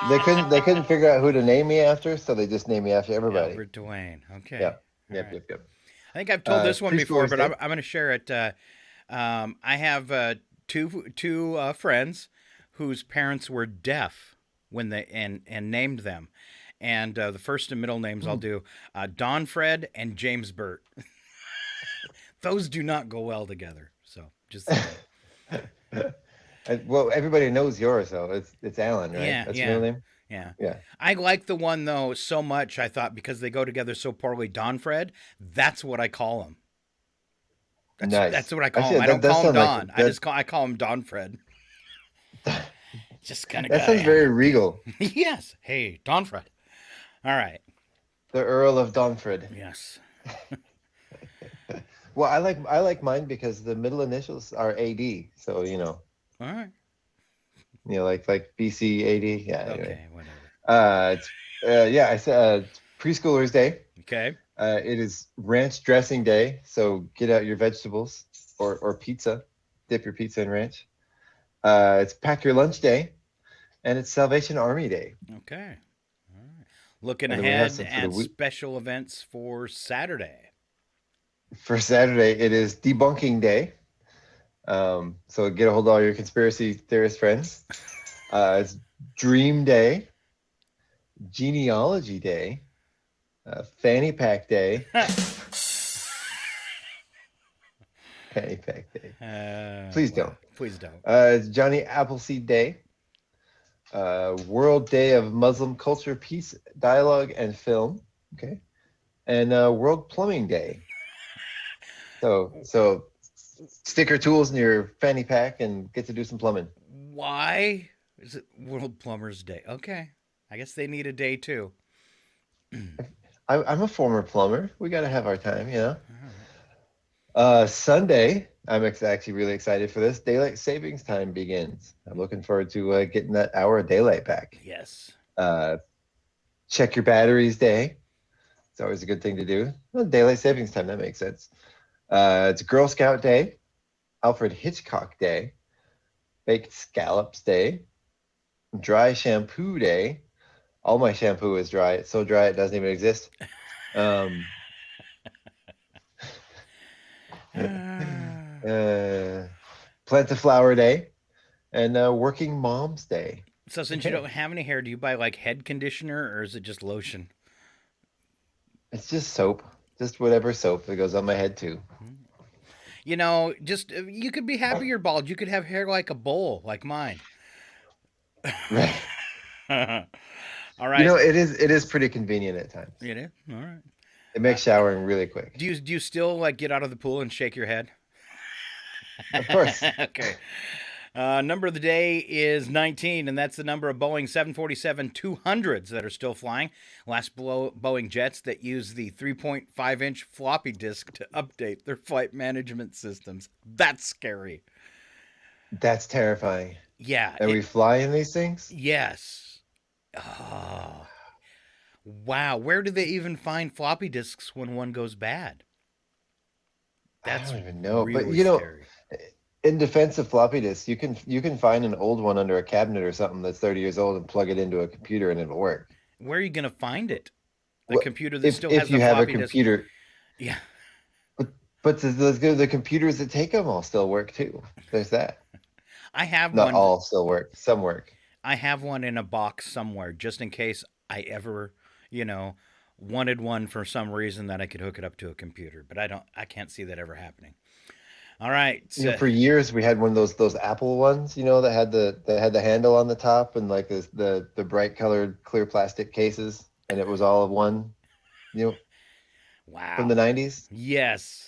They couldn't figure out who to name me after, so they just named me after everybody. Albert Dwayne. Okay. Yep. I think I've told this one before, but I'm going to share it. I have two friends whose parents were deaf when they and named them, and the first and middle names I'll do Don Fred and James Burt. Those do not go well together. So just. Well, everybody knows yours, though. It's Alan, right? Yeah, That's your middle name? Yeah. I like the one, though, so much, I thought, because they go together so poorly, Don Fred, that's what I call him. That's what I call him. I don't call him Don. I call him Don Fred. Just kind of That sounds very regal. Yes. Hey, Don Fred. All right. The Earl of Donfred. Yes. Well, I like mine because the middle initials are AD. So, All right. Like BC AD. Yeah. Okay, anyway. whatever. I said Preschoolers Day. Okay. It is Ranch Dressing Day. So get out your vegetables or pizza. Dip your pizza in ranch. It's Pack Your Lunch Day. And it's Salvation Army Day. Okay. All right. Looking ahead at special events for Saturday. For Saturday, it is Debunking Day. So get a hold of all your conspiracy theorist friends. It's Dream Day, Genealogy Day, Fanny Pack Day. Fanny Pack Day. Please don't. Please don't. It's Johnny Appleseed Day. World Day of Muslim Culture, Peace, Dialogue, and Film. Okay. And World Plumbing Day. So stick your tools in your fanny pack and get to do some plumbing. Why is it World Plumbers Day? Okay. I guess they need a day too. I'm a former plumber. We got to have our time, Sunday, I'm actually really excited for this. Daylight savings time begins. I'm looking forward to getting that hour of daylight back. Yes. Check your batteries day. It's always a good thing to do. Well, daylight savings time, that makes sense. It's Girl Scout Day, Alfred Hitchcock Day, Baked Scallops Day, Dry Shampoo Day. All my shampoo is dry. It's so dry it doesn't even exist. Plant a Flower Day, and Working Moms Day. So since you don't have any hair, do you buy like head conditioner or is it just lotion? It's just soap. Just whatever soap that goes on my head too. You know, just you could be happy you're bald. You could have hair like a bowl, like mine. Right. All You right. know, it is pretty convenient at times. It is? All right. It makes showering really quick. Do you still like get out of the pool and shake your head? Of course. Okay. Number of the day is 19, and that's the number of Boeing 747-200s that are still flying. Last Boeing jets that use the 3.5-inch floppy disk to update their flight management systems. That's scary. That's terrifying. Yeah. Are we flying these things? Yes. Oh. Wow. Where do they even find floppy disks when one goes bad? That's I don't even know. really But you know, scary. in defense of floppy disks, you can find an old one under a cabinet or something that's 30 years old and plug it into a computer and it'll work. Where are you going to find it? The Well, computer that still if has you the have a floppy disk. computer, Yeah. but the computers that take them all still work too. There's that. I have Not one. all still work. Some work. I have one in a box somewhere just in case I ever, wanted one for some reason that I could hook it up to a computer, but I can't see that ever happening. All right. For years we had one of those Apple ones, that had the handle on the top and like the bright colored clear plastic cases, and it was all of one, Wow. from the 90s. Yes.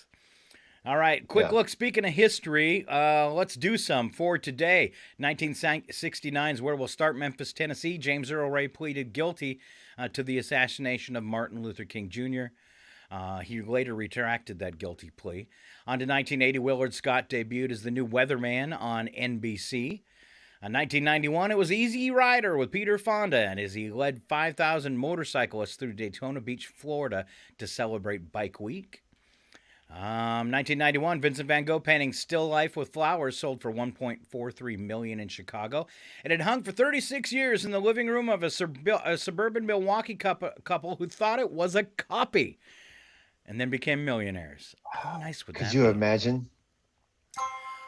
All right, quick look. Speaking of history, let's do some for today. 1969 is where we'll start. Memphis, Tennessee. James Earl Ray pleaded guilty to the assassination of Martin Luther King Jr. He later retracted that guilty plea. On to 1980, Willard Scott debuted as the new weatherman on NBC. 1991, it was Easy Rider with Peter Fonda, and as he led 5,000 motorcyclists through Daytona Beach, Florida, to celebrate Bike Week. 1991, Vincent van Gogh painting Still Life with Flowers sold for $1.43 million in Chicago. It had hung for 36 years in the living room of a suburban Milwaukee couple who thought it was a copy and then became millionaires. How nice would that be? Could you imagine?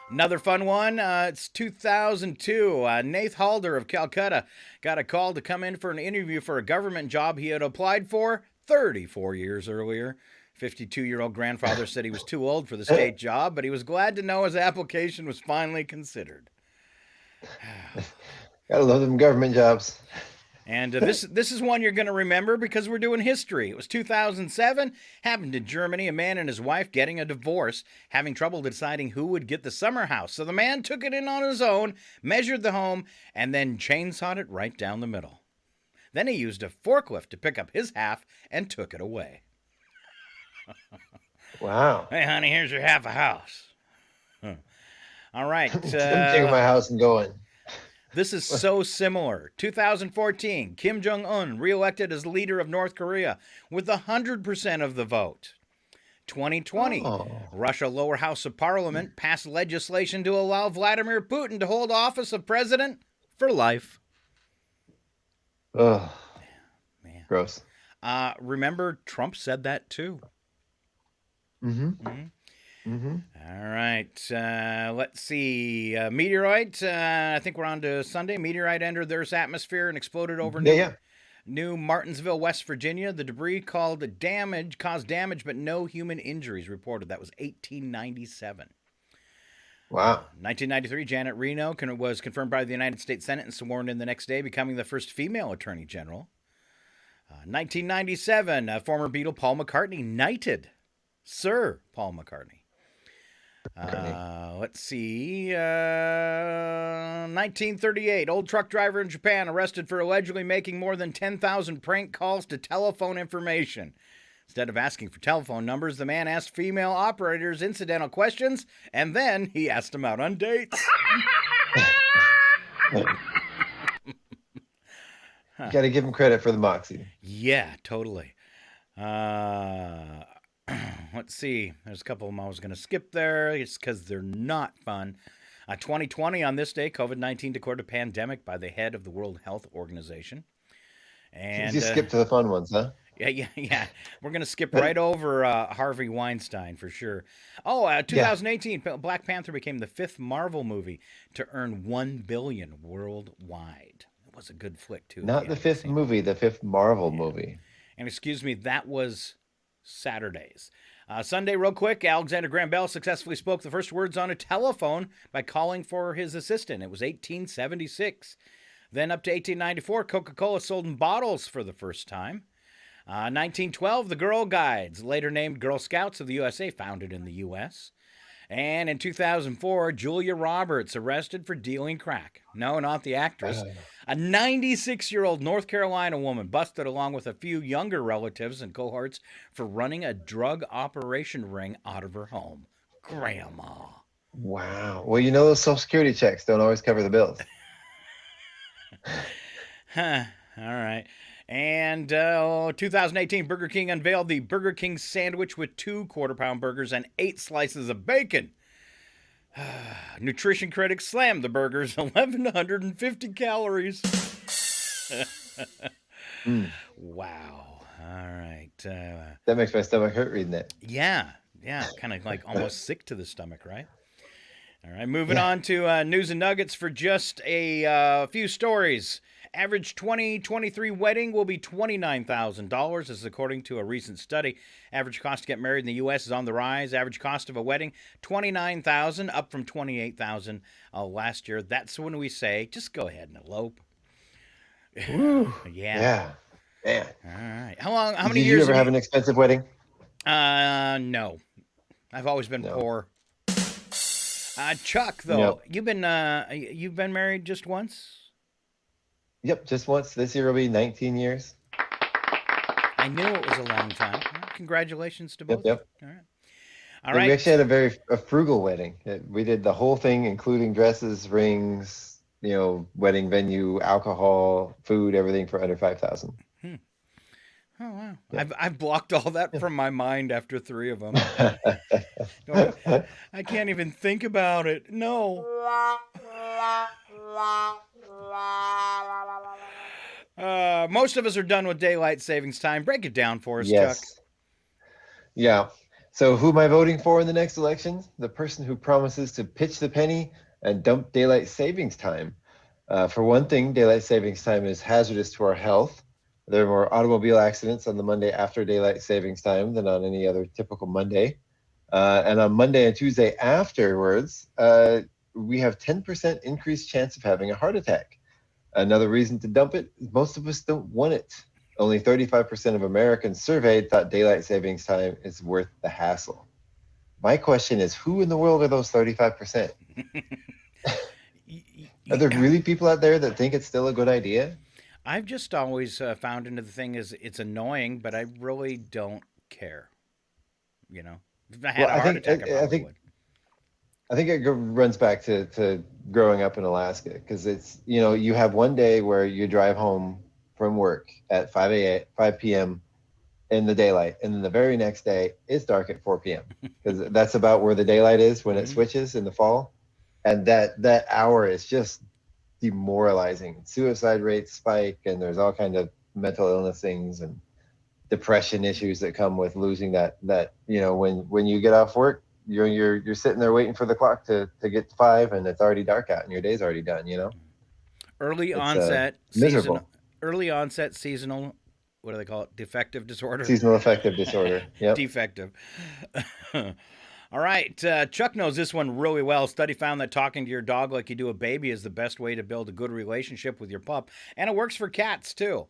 Another fun one, it's 2002. Nath Halder of Calcutta got a call to come in for an interview for a government job he had applied for 34 years earlier. 52-year-old grandfather said he was too old for the state job, but he was glad to know his application was finally considered. Gotta love them government jobs. And this is one you're going to remember because we're doing history. It was 2007. Happened in Germany. A man and his wife getting a divorce, having trouble deciding who would get the summer house. So the man took it in on his own, measured the home, and then chainsawed it right down the middle. Then he used a forklift to pick up his half and took it away. Wow. Hey, honey, here's your half a house. All right. I'm taking my house and going. This is so similar. 2014, Kim Jong-un reelected as leader of North Korea with 100% of the vote. 2020, Russia lower house of parliament passed legislation to allow Vladimir Putin to hold office of president for life. Ugh. Man. Gross. Remember, Trump said that too. Mm-hmm. All right. Let's see. Meteorite. I think we're on to Sunday. Meteorite entered the Earth's atmosphere and exploded over New Martinsville, West Virginia. The debris caused damage, but no human injuries reported. That was 1897. Wow. 1993, Janet Reno was confirmed by the United States Senate and sworn in the next day, becoming the first female Attorney General. 1997, former Beatle Paul McCartney knighted. Sir Paul McCartney. Let's see. 1938, old truck driver in Japan arrested for allegedly making more than 10,000 prank calls to telephone information. Instead of asking for telephone numbers, the man asked female operators incidental questions, and then he asked them out on dates. You got to give him credit for the moxie. Yeah, totally. Let's see. There's a couple of them I was going to skip there. It's because they're not fun. 2020, on this day, COVID-19 declared a pandemic by the head of the World Health Organization. And you skip to the fun ones, huh? Yeah. We're going to skip right over Harvey Weinstein for sure. 2018, Black Panther became the 5th Marvel movie to earn $1 billion worldwide. It was a good flick, too. Not the 5th movie, the 5th Marvel movie. And excuse me, that was Saturdays. Sunday, real quick, Alexander Graham Bell successfully spoke the first words on a telephone by calling for his assistant. It was 1876. Then up to 1894, Coca-Cola sold in bottles for the first time. 1912, the Girl Guides, later named Girl Scouts of the USA, founded in the U.S. And in 2004, Julia Roberts arrested for dealing crack. No, not the actress. A 96-year-old North Carolina woman busted along with a few younger relatives and cohorts for running a drug operation ring out of her home. Grandma. Wow. Well, you know those Social Security checks don't always cover the bills. Huh. All right. And 2018, Burger King unveiled the Burger King sandwich with 2 quarter-pound burgers and 8 slices of bacon. Nutrition critics slammed the burgers, 1,150 calories. Wow. All right. That makes my stomach hurt reading that. Yeah. Kind of like almost sick to the stomach, right? All right. Moving on to news and nuggets for just a few stories. Average 2023 wedding will be $29,000. This is according to a recent study. Average cost to get married in the U.S. is on the rise. Average cost of a wedding, $29,000, up from $28,000 last year. That's when we say, just go ahead and elope. Woo. Yeah. Man. All right. How many Did years you ever have an expensive wedding? No. I've always been poor. Chuck, though, you've been married just once? Yep, just once. This year will be 19 years. I knew it was a long time. Congratulations to both. Yep. All right. We actually had a frugal wedding. We did the whole thing, including dresses, rings, wedding venue, alcohol, food, everything for under $5,000. Oh, wow. Yep. I've blocked all that from my mind after 3 of them. I can't even think about it. No. Most of us are done with daylight savings time. Break it down for us, Chuck. Yeah. So who am I voting for in the next election? The person who promises to pitch the penny and dump daylight savings time. For one thing, daylight savings time is hazardous to our health. There are more automobile accidents on the Monday after daylight savings time than on any other typical Monday. And on Monday and Tuesday afterwards, we have 10% increased chance of having a heart attack. Another reason to dump it, most of us don't want it. Only 35% of Americans surveyed thought daylight savings time is worth the hassle. My question is, who in the world are those 35%? Are there really people out there that think it's still a good idea? I've just always found into the thing is it's annoying, but I really don't care. If I had a heart attack, I probably would. I think it runs back to growing up in Alaska, because it's, you have one day where you drive home from work at 5 p.m. in the daylight, and then the very next day it's dark at 4 p.m. because that's about where the daylight is when it switches in the fall. And that hour is just demoralizing. Suicide rates spike, and there's all kinds of mental illness things and depression issues that come with losing that when you get off work, you're sitting there waiting for the clock to get to 5, and it's already dark out and your day's already done. Early onset seasonal, what do they call it? Defective disorder. Seasonal affective disorder. Yep. Defective. All right. Chuck knows this one really well. Study found that talking to your dog like you do a baby is the best way to build a good relationship with your pup. And it works for cats, too.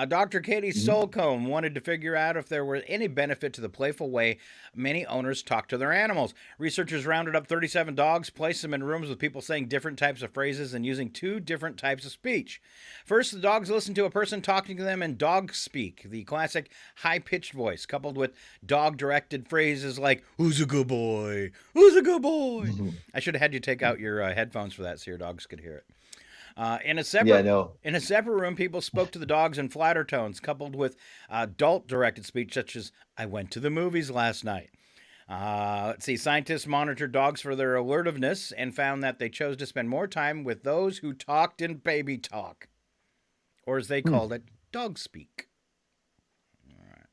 Dr. Katie Solcombe wanted to figure out if there were any benefit to the playful way many owners talk to their animals. Researchers rounded up 37 dogs, placed them in rooms with people saying different types of phrases and using 2 different types of speech. First, the dogs listened to a person talking to them in dog speak, the classic high-pitched voice, coupled with dog-directed phrases like, "Who's a good boy? Who's a good boy?" I should have had you take out your headphones for that so your dogs could hear it. In a separate room, people spoke to the dogs in flatter tones, coupled with adult-directed speech, such as, "I went to the movies last night." Let's see. Scientists monitored dogs for their alertiveness and found that they chose to spend more time with those who talked in baby talk, or as they called it, dog speak.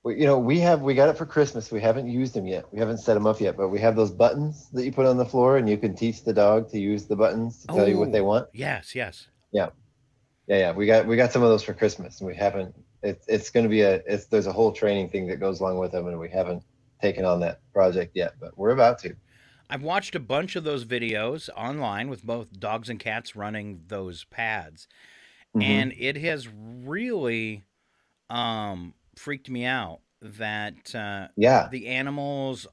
Well, we got it for Christmas. We haven't used them yet. We haven't set them up yet, but we have those buttons that you put on the floor, and you can teach the dog to use the buttons to tell you what they want. Yes. Yeah. We got some of those for Christmas, and we haven't. It's going to be there's a whole training thing that goes along with them, and we haven't taken on that project yet, but we're about to. I've watched a bunch of those videos online with both dogs and cats running those pads, and it has really freaked me out that Yeah. the animals,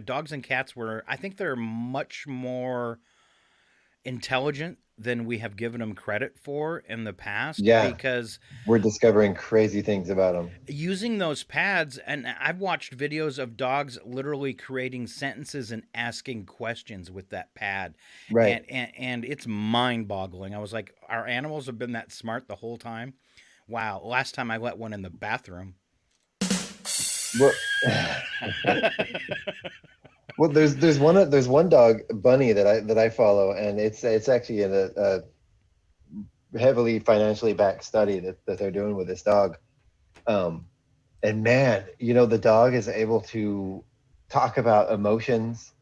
dogs and cats I think they're much more intelligent than we have given them credit for in the past, Yeah. because We're discovering crazy things about them. using those pads, and I've watched videos of dogs literally creating sentences and asking questions with that pad. Right. And it's mind-boggling. I was like, our animals have been that smart the whole time? Wow. Last time I let one in the bathroom. Well, well, there's one dog, Bunny, that I follow, and it's actually in a heavily financially backed study that they're doing with this dog. And man, the dog is able to talk about emotions,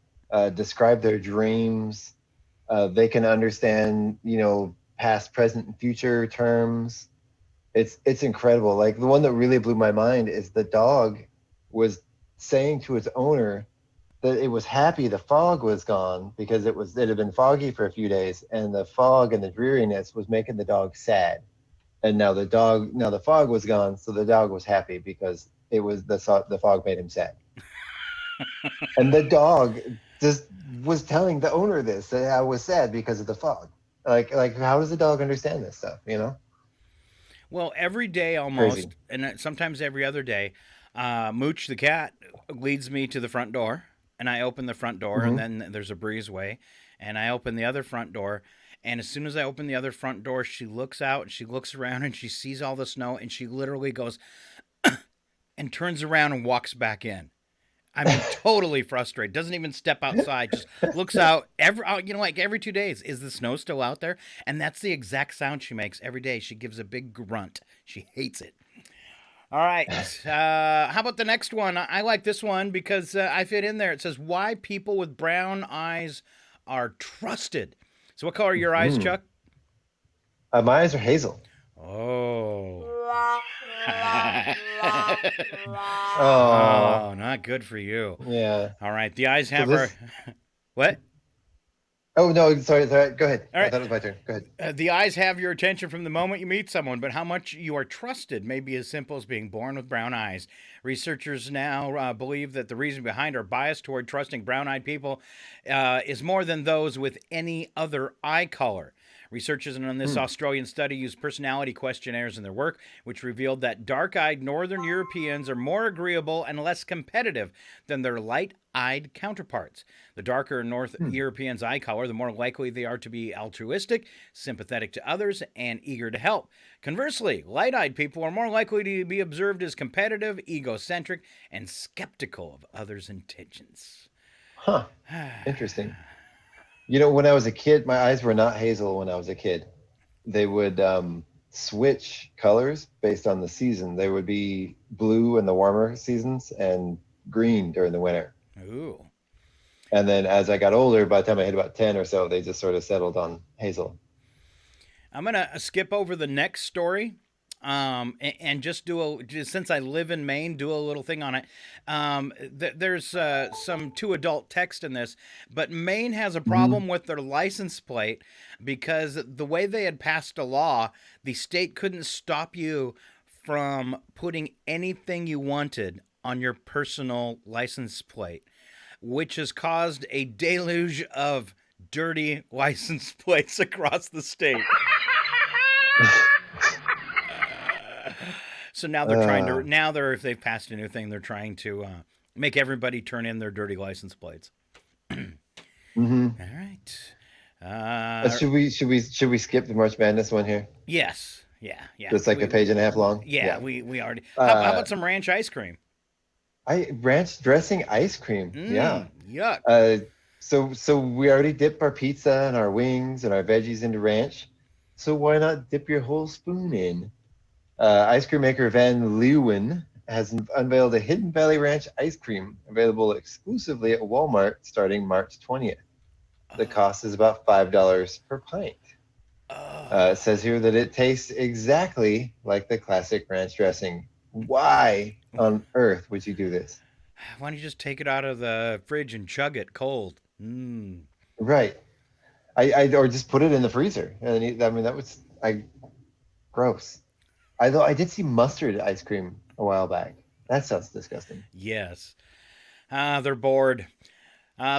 describe their dreams. They can understand, past, present, and future terms. It's incredible. Like, the one that really blew my mind is the dog was saying to its owner that it was happy the fog was gone because it had been foggy for a few days, and the fog and the dreariness was making the dog sad. And now the fog was gone, so the dog was happy because it was the fog made him sad. And the dog just was telling the owner this, that I was sad because of the fog. Like how does the dog understand this stuff? Well, every day almost, Crazy. and sometimes every other day, Mooch the cat leads me to the front door, and I open the front door, and then there's a breezeway, and I open the other front door, and as soon as I open the other front door, she looks out, and she looks around, and she sees all the snow, and she literally goes and turns around and walks back in. I mean, totally frustrated. Doesn't even step outside. Just looks out like every 2 days. Is the snow still out there? And that's the exact sound she makes every day. She gives a big grunt. She hates it. All right. How about the next one? I like this one because I fit in there. It says, why people with brown eyes are trusted. So what color are your eyes, Chuck? My eyes are hazel. Oh. Oh, not good for you. Yeah. All right. The eyes have What? Oh, no, sorry. Go ahead. All right. I thought it was my turn. Go ahead. The eyes have your attention from the moment you meet someone, but how much you are trusted may be as simple as being born with brown eyes. Researchers now believe that the reason behind our bias toward trusting brown-eyed people is more than those with any other eye color. Researchers in this Australian study used personality questionnaires in their work, which revealed that dark-eyed Northern Europeans are more agreeable and less competitive than their light-eyed counterparts. The darker North Europeans' eye color, the more likely they are to be altruistic, sympathetic to others, and eager to help. Conversely, light-eyed people are more likely to be observed as competitive, egocentric, and skeptical of others' intentions. Huh. Interesting. When I was a kid, my eyes were not hazel when I was a kid. They would switch colors based on the season. They would be blue in the warmer seasons and green during the winter. Ooh. And then as I got older, by the time I hit about 10 or so, they just sort of settled on hazel. I'm going to skip over the next story and just since I live in Maine, do a little thing on it. There's some too adult text in this, but Maine has a problem with their license plate because the way they had passed a law, the state couldn't stop you from putting anything you wanted on your personal license plate, which has caused a deluge of dirty license plates across the state. So now they're trying to, if they've passed a new thing, they're trying to make everybody turn in their dirty license plates. All right. Should we skip the March Madness one here? Yes. Yeah. Just like a page and a half long? Yeah. We already. How about some ranch ice cream? Ranch dressing ice cream. Yeah. Yuck. So we already dipped our pizza and our wings and our veggies into ranch. So why not dip your whole spoon in? Ice cream maker Van Leeuwen has unveiled a Hidden Valley Ranch ice cream available exclusively at Walmart starting March 20th. The cost is about $5 per pint. It says here that it tastes exactly like the classic ranch dressing. Why on earth would you do this? Why don't you just take it out of the fridge and chug it cold? Right. I or just put it in the freezer. And I mean, that was gross. Though I did see mustard ice cream a while back. That sounds disgusting. Yes. They're bored.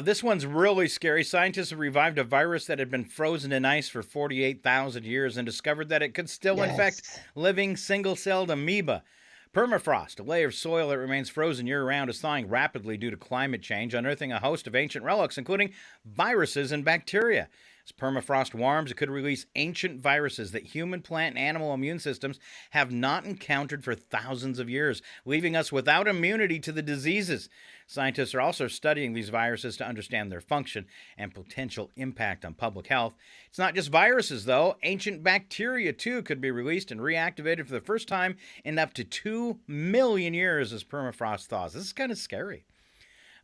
This one's really scary. Scientists have revived a virus that had been frozen in ice for 48,000 years and discovered that it could still infect living single-celled amoeba. Permafrost, a layer of soil that remains frozen year-round, is thawing rapidly due to climate change, unearthing a host of ancient relics, including viruses and bacteria. As permafrost warms, it could release ancient viruses that human, plant, and animal immune systems have not encountered for thousands of years, leaving us without immunity to the diseases. Scientists are also studying these viruses to understand their function and potential impact on public health. It's not just viruses, though. Ancient bacteria, too, could be released and reactivated for the first time in up to 2 million years as permafrost thaws. This is kind of scary.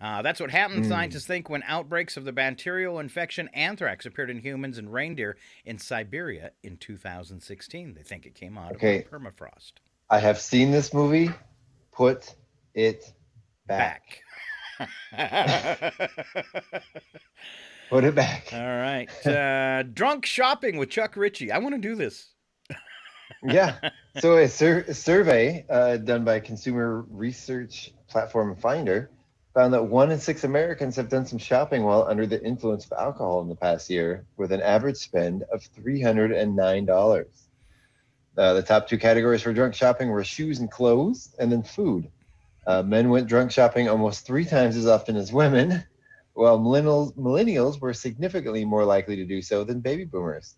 That's what happened, scientists think, when outbreaks of the bacterial infection anthrax appeared in humans and reindeer in Siberia in 2016. They think it came out of permafrost. I have seen this movie. Put it back. Put it back. All right. Drunk shopping with Chuck Ritchie. I want to do this. Yeah. So a survey done by consumer research platform Finder found that 1 in 6 Americans have done some shopping while under the influence of alcohol in the past year, with an average spend of $309. The top 2 categories for drunk shopping were shoes and clothes, and then food. Men went drunk shopping almost 3 times as often as women, while millennials were significantly more likely to do so than baby boomers.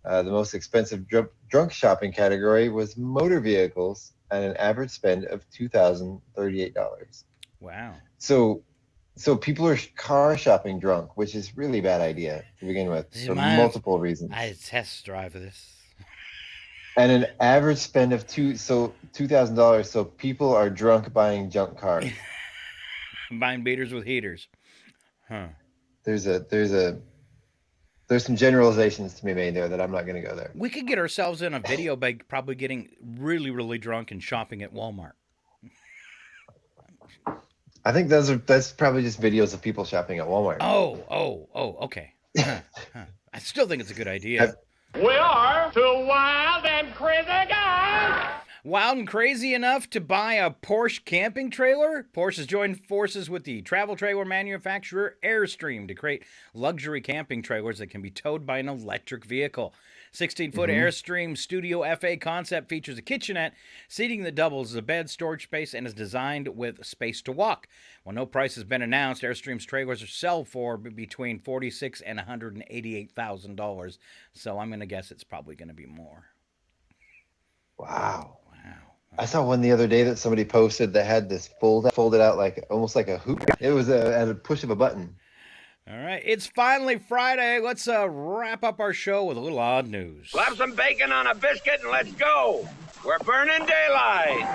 The most expensive drunk shopping category was motor vehicles at an average spend of $2,038. Wow. So people are car shopping drunk, which is really a bad idea to begin with for multiple reasons. I test drive this. And an average spend of $2,000. So people are drunk buying junk cars. Buying beaters with heaters. Huh. There's some generalizations to be made there that I'm not going to go there. We could get ourselves in a video by probably getting really, really drunk and shopping at Walmart. I think that's probably just videos of people shopping at Walmart. Oh, okay. I still think it's a good idea. We are two wild and crazy guys. Wild and crazy enough to buy a Porsche camping trailer? Porsche has joined forces with the travel trailer manufacturer Airstream to create luxury camping trailers that can be towed by an electric vehicle. 16-foot Airstream Studio FA concept features a kitchenette, seating that doubles as a bed, storage space, and is designed with space to walk. While no price has been announced, Airstream's trailers sell for between $46,000 and $188,000. So I'm going to guess it's probably going to be more. Wow. I saw one the other day that somebody posted that had this folded out like almost like a hoop. It was at a push of a button. All right, it's finally Friday. Let's wrap up our show with a little odd news. Slap some bacon on a biscuit and let's go. We're burning daylight.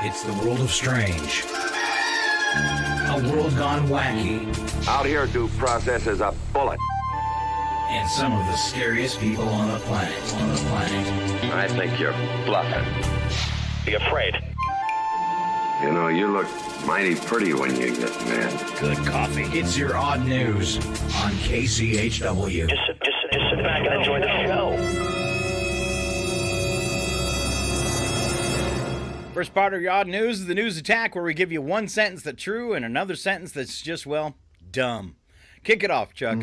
It's the world of strange. A world gone wacky. Out here, due process is a bullet. And some of the scariest people on the planet. I think you're bluffing. Be afraid. You know, you look mighty pretty when you get mad. Good coffee. It's your odd news on KCHW. Just sit back and enjoy the show. First part of your odd news is the news attack, where we give you one sentence that's true and another sentence that's just, well, dumb. Kick it off, Chuck.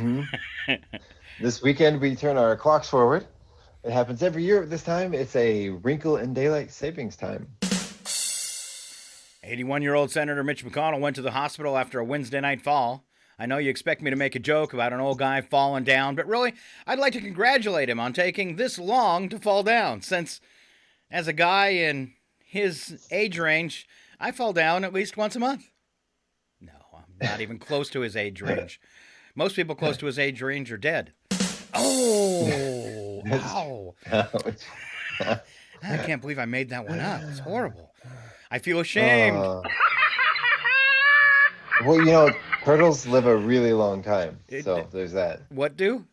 This weekend, we turn our clocks forward. It happens every year at this time. It's a wrinkle in daylight savings time. 81-year-old Senator Mitch McConnell went to the hospital after a Wednesday night fall. I know you expect me to make a joke about an old guy falling down, but really, I'd like to congratulate him on taking this long to fall down, since as a guy in his age range, I fall down at least once a month. No, I'm not even close to his age range. Most people close to his age range are dead. Oh, ow. I can't believe I made that one up. It's horrible. I feel ashamed. Well, you know, turtles live a really long time, so there's that. What do?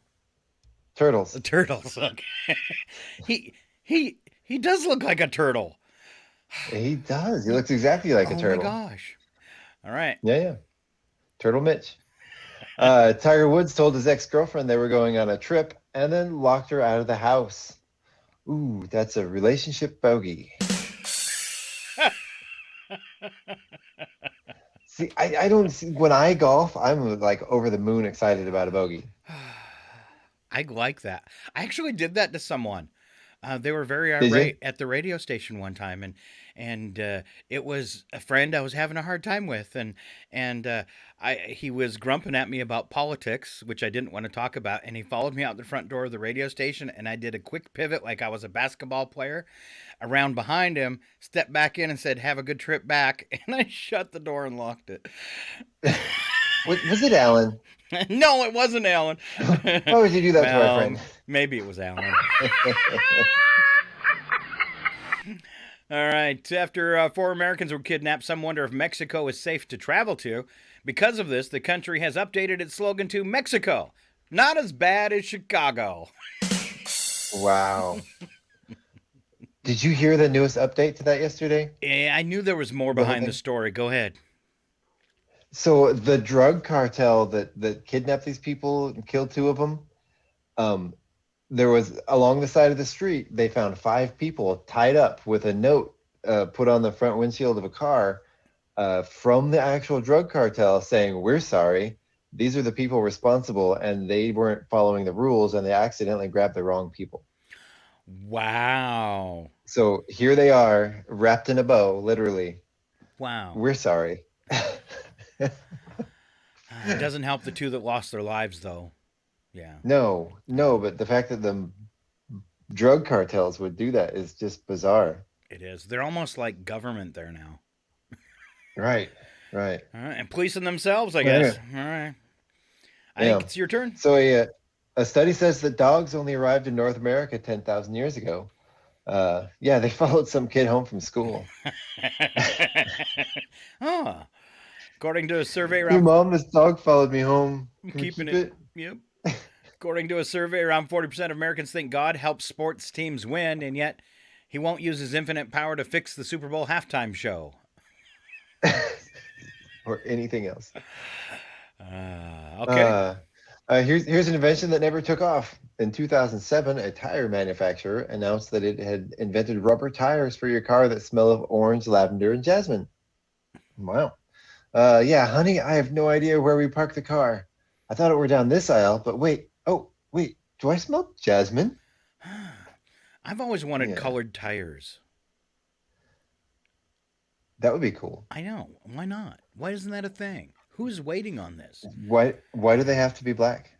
Turtles. Turtles. Okay. He does look like a turtle. He does. He looks exactly like a Oh turtle. my gosh. All right. Yeah. Turtle Mitch. Tiger Woods told his ex-girlfriend they were going on a trip and then locked her out of the house. Ooh, that's a relationship bogey. See, I don't see, when I golf, I'm like over the moon excited about a bogey. I like that. I actually did that to someone. They were very Did you? irate at the radio station one time, and it was a friend I was having a hard time with, and he was grumping at me about politics, which I didn't want to talk about, and he followed me out the front door of the radio station, and I did a quick pivot like I was a basketball player, around behind him, stepped back in, and said, "Have a good trip back," and I shut the door and locked it. Was it Alan? No, it wasn't Alan. Why would you do that to our friend? Maybe it was Alan. All right. After 4 Americans were kidnapped, some wonder if Mexico is safe to travel to. Because of this, the country has updated its slogan to Mexico, not as bad as Chicago. Wow. Did you hear the newest update to that yesterday? Yeah, I knew there was more behind the story. Go ahead. So the drug cartel that kidnapped these people and killed 2 of them, there was along the side of the street, they found 5 people tied up with a note put on the front windshield of a car from the actual drug cartel saying, "We're sorry. These are the people responsible, and they weren't following the rules, and they accidentally grabbed the wrong people." Wow. So here they are, wrapped in a bow, literally. Wow. "We're sorry." It doesn't help the 2 that lost their lives, though. Yeah. No, but the fact that the drug cartels would do that is just bizarre. It is. They're almost like government there now. Right. All right. And policing themselves, I guess. Yeah. All right. I think it's your turn. So a study says that dogs only arrived in North America 10,000 years ago. Yeah, they followed some kid home from school. Oh. According to a survey Your around... mom, this dog followed me home. Can we Keeping keep it. Yep. According to a survey, around 40% of Americans think God helps sports teams win, and yet he won't use his infinite power to fix the Super Bowl halftime show. Or anything else. Okay. Here's an invention that never took off. In 2007, a tire manufacturer announced that it had invented rubber tires for your car that smell of orange, lavender, and jasmine. Wow. Yeah, honey, I have no idea where we parked the car. I thought it were down this aisle, but wait. Oh, wait. Do I smell jasmine? I've always wanted colored tires. That would be cool. I know. Why not? Why isn't that a thing? Who's waiting on this? Why do they have to be black?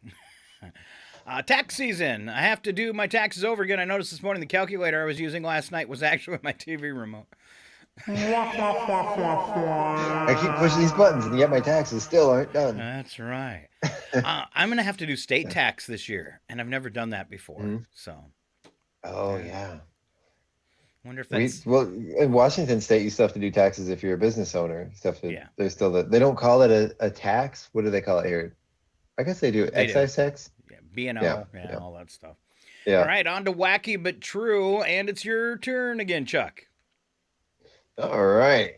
Tax season. I have to do my taxes over again. I noticed this morning the calculator I was using last night was actually my TV remote. I keep pushing these buttons, and yet my taxes still aren't done. That's right. I'm going to have to do state tax this year, and I've never done that before. So. Oh, yeah. Wonder if that's... Well, in Washington State, you still have to do taxes if you're a business owner. There's still they don't call it a tax. What do they call it here? I guess they do. Excise tax? Yeah, B&O, yeah, all that stuff. Yeah. All right, on to wacky but true, and it's your turn again, Chuck. All right.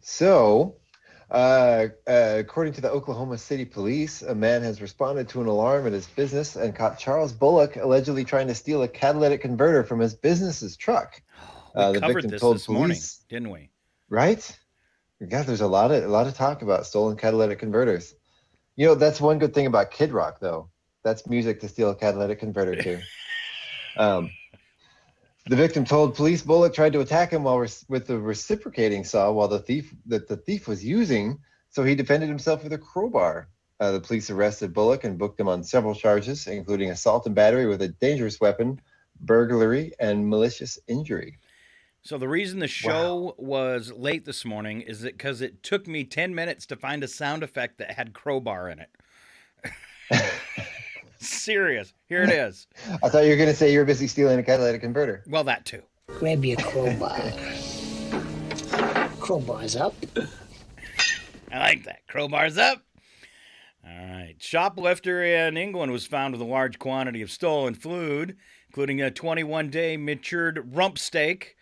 So, according to the Oklahoma City Police, a man has responded to an alarm at his business and caught Charles Bullock allegedly trying to steal a catalytic converter from his business's truck. We covered this morning, didn't we? Right? God, there's a lot of talk about stolen catalytic converters. You know, that's one good thing about Kid Rock, though. That's music to steal a catalytic converter to. The victim told police Bullock tried to attack him with the reciprocating saw while the thief was using, so he defended himself with a crowbar. The police arrested Bullock and booked him on several charges, including assault and battery with a dangerous weapon, burglary, and malicious injury. So the reason the show was late this morning is because it took me 10 minutes to find a sound effect that had crowbar in it. Serious. Here it is. I thought you were going to say you were busy stealing a catalytic converter. Well, that too. Grab your crowbar. Crowbar's up. I like that. Crowbar's up. All right. Shoplifter in England was found with a large quantity of stolen food, including a 21-day matured rump steak,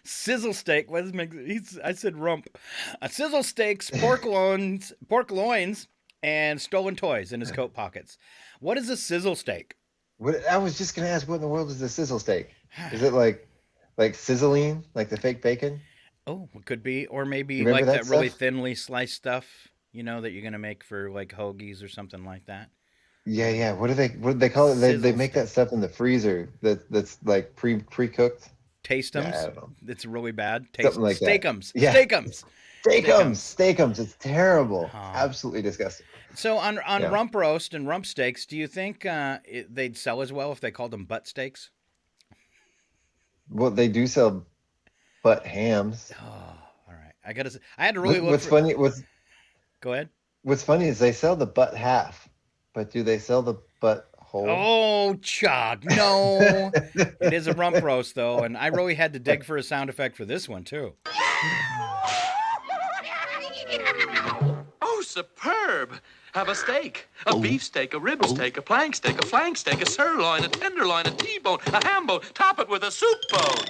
Sizzle steak. What does make? I said rump. Sizzle steaks, pork loins, and stolen toys in his coat pockets. What is a sizzle steak? What, I was just gonna ask, what in the world is a sizzle steak? Is it like sizzling, like the fake bacon? Oh, it could be, or maybe Remember like that that really stuff? thinly sliced stuff. That you're gonna make for like hoagies or something like that. Yeah, yeah. What do they call it? They Sizzle make that stuff in the freezer that's like pre-cooked. Tasteums. Yeah, I don't know. It's really bad. Something like that. Steakums. Yeah. Steakums. Steakums. It's terrible. Oh. Absolutely disgusting. So on Yeah. rump roast and rump steaks, do you think they'd sell as well if they called them butt steaks? Well, they do sell butt hams. Oh, all right. I had to really look. What's funny? Go ahead. What's funny is they sell the butt half, but do they sell the butt whole? Oh, Chuck, no. It is a rump roast, though, and I really had to dig for a sound effect for this one, too. Oh, superb. Have a steak, a beef steak, a rib steak, a plank steak, a flank steak, a sirloin, a tenderloin, a T-bone, a ham bone. Top it with a soup bone.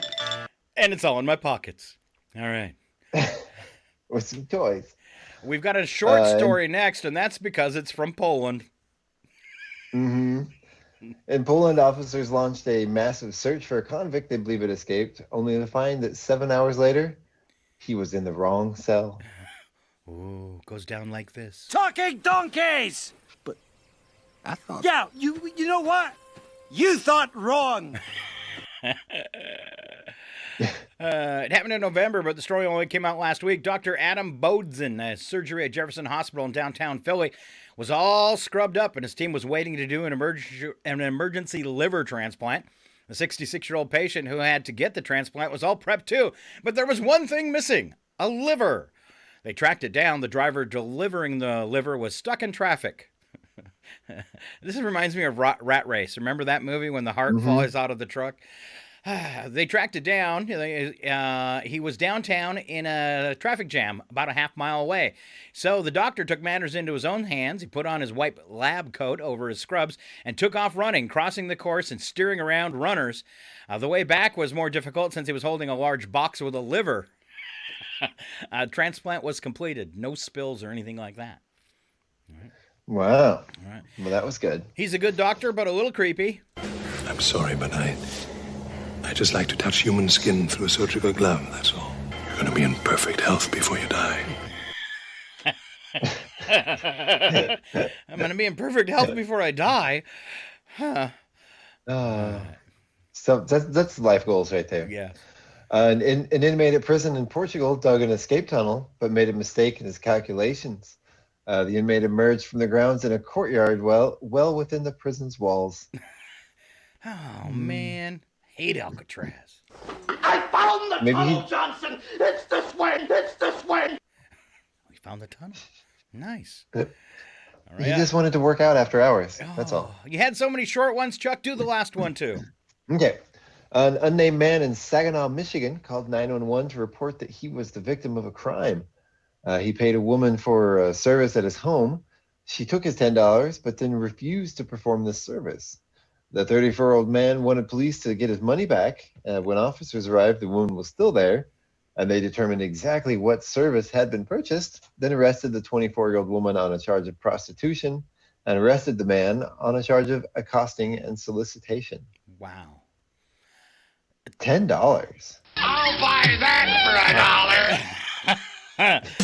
And it's all in my pockets. All right. With some toys. We've got a short story next, and that's because it's from Poland. Mm-hmm. In Poland, officers launched a massive search for a convict they believe had escaped, only to find that 7 hours later, he was in the wrong cell. Ooh, goes down like this. Talking donkeys! But I thought... Yeah, you know what? You thought wrong. It happened in November, but the story only came out last week. Dr. Adam Bodzin, a surgery at Jefferson Hospital in downtown Philly, was all scrubbed up, and his team was waiting to do an emergency liver transplant. The 66-year-old patient who had to get the transplant was all prepped too, but there was one thing missing: a liver. They tracked it down. The driver delivering the liver was stuck in traffic. This reminds me of Rat Race. Remember that movie when the heart falls out of the truck? They tracked it down. He was downtown in a traffic jam about a half-mile away. So the doctor took matters into his own hands. He put on his white lab coat over his scrubs and took off running, crossing the course and steering around runners. The way back was more difficult since he was holding a large box with a liver. Transplant was completed. No spills or anything like that. All right. Wow. All right. Well, that was good. He's a good doctor, but a little creepy. I'm sorry, but I just like to touch human skin through a surgical glove, that's all. You're going to be in perfect health before you die. I'm going to be in perfect health before I die. Huh. So that's life goals right there. Yeah. An inmate at prison in Portugal dug an escape tunnel, but made a mistake in his calculations. The inmate emerged from the grounds in a courtyard well within the prison's walls. Oh, man. Hate Alcatraz. I found the Maybe tunnel, Johnson. It's this way. It's this way. We found the tunnel. Nice. He right. just wanted to work out after hours. That's all. You had so many short ones, Chuck. Do the last one, too. Okay. An unnamed man in Saginaw, Michigan called 911 to report that he was the victim of a crime. He paid a woman for a service at his home. She took his $10, but then refused to perform this service. The 34-year-old man wanted police to get his money back. When officers arrived, the woman was still there, and they determined exactly what service had been purchased, then arrested the 24-year-old woman on a charge of prostitution and arrested the man on a charge of accosting and solicitation. Wow. $10. I'll buy that for $1.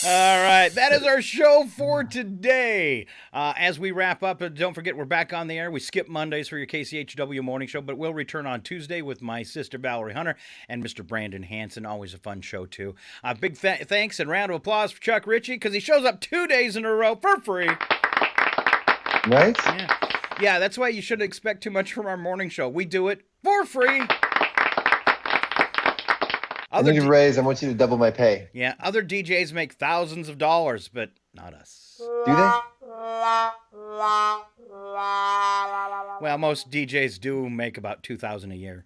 All right, that is our show for today. As we wrap up, don't forget we're back on the air. We skip Mondays for your KCHW morning show, but we'll return on Tuesday with my sister Valerie Hunter and Mr. Brandon Hanson. Always a fun show, too. Big thanks and round of applause for Chuck Ritchie because he shows up 2 days in a row for free. Right? Yeah, that's why you shouldn't expect too much from our morning show. We do it for free. I need a raise. I want you to double my pay. Yeah, other DJs make thousands of dollars, but not us. Do they? Well, most DJs do make about $2,000 a year.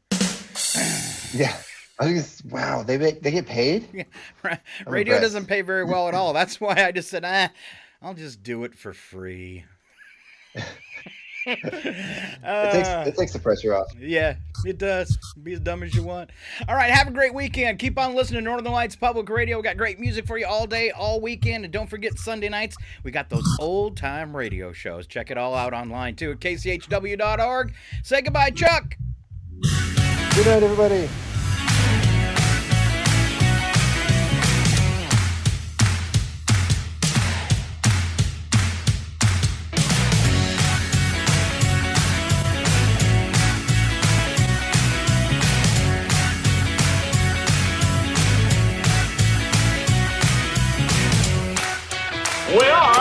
Yeah. Wow, they get paid? Yeah. Radio doesn't pay very well at all. That's why I just said, I'll just do it for free. It takes the pressure off. Yeah, it does. Be as dumb as you want. All right, have a great weekend. Keep on listening to Northern Lights Public Radio. We got great music for you all day, all weekend. And don't forget Sunday nights, we got those old-time radio shows. Check it all out online, too, at kchw.org. Say goodbye, Chuck. Good night, everybody. We are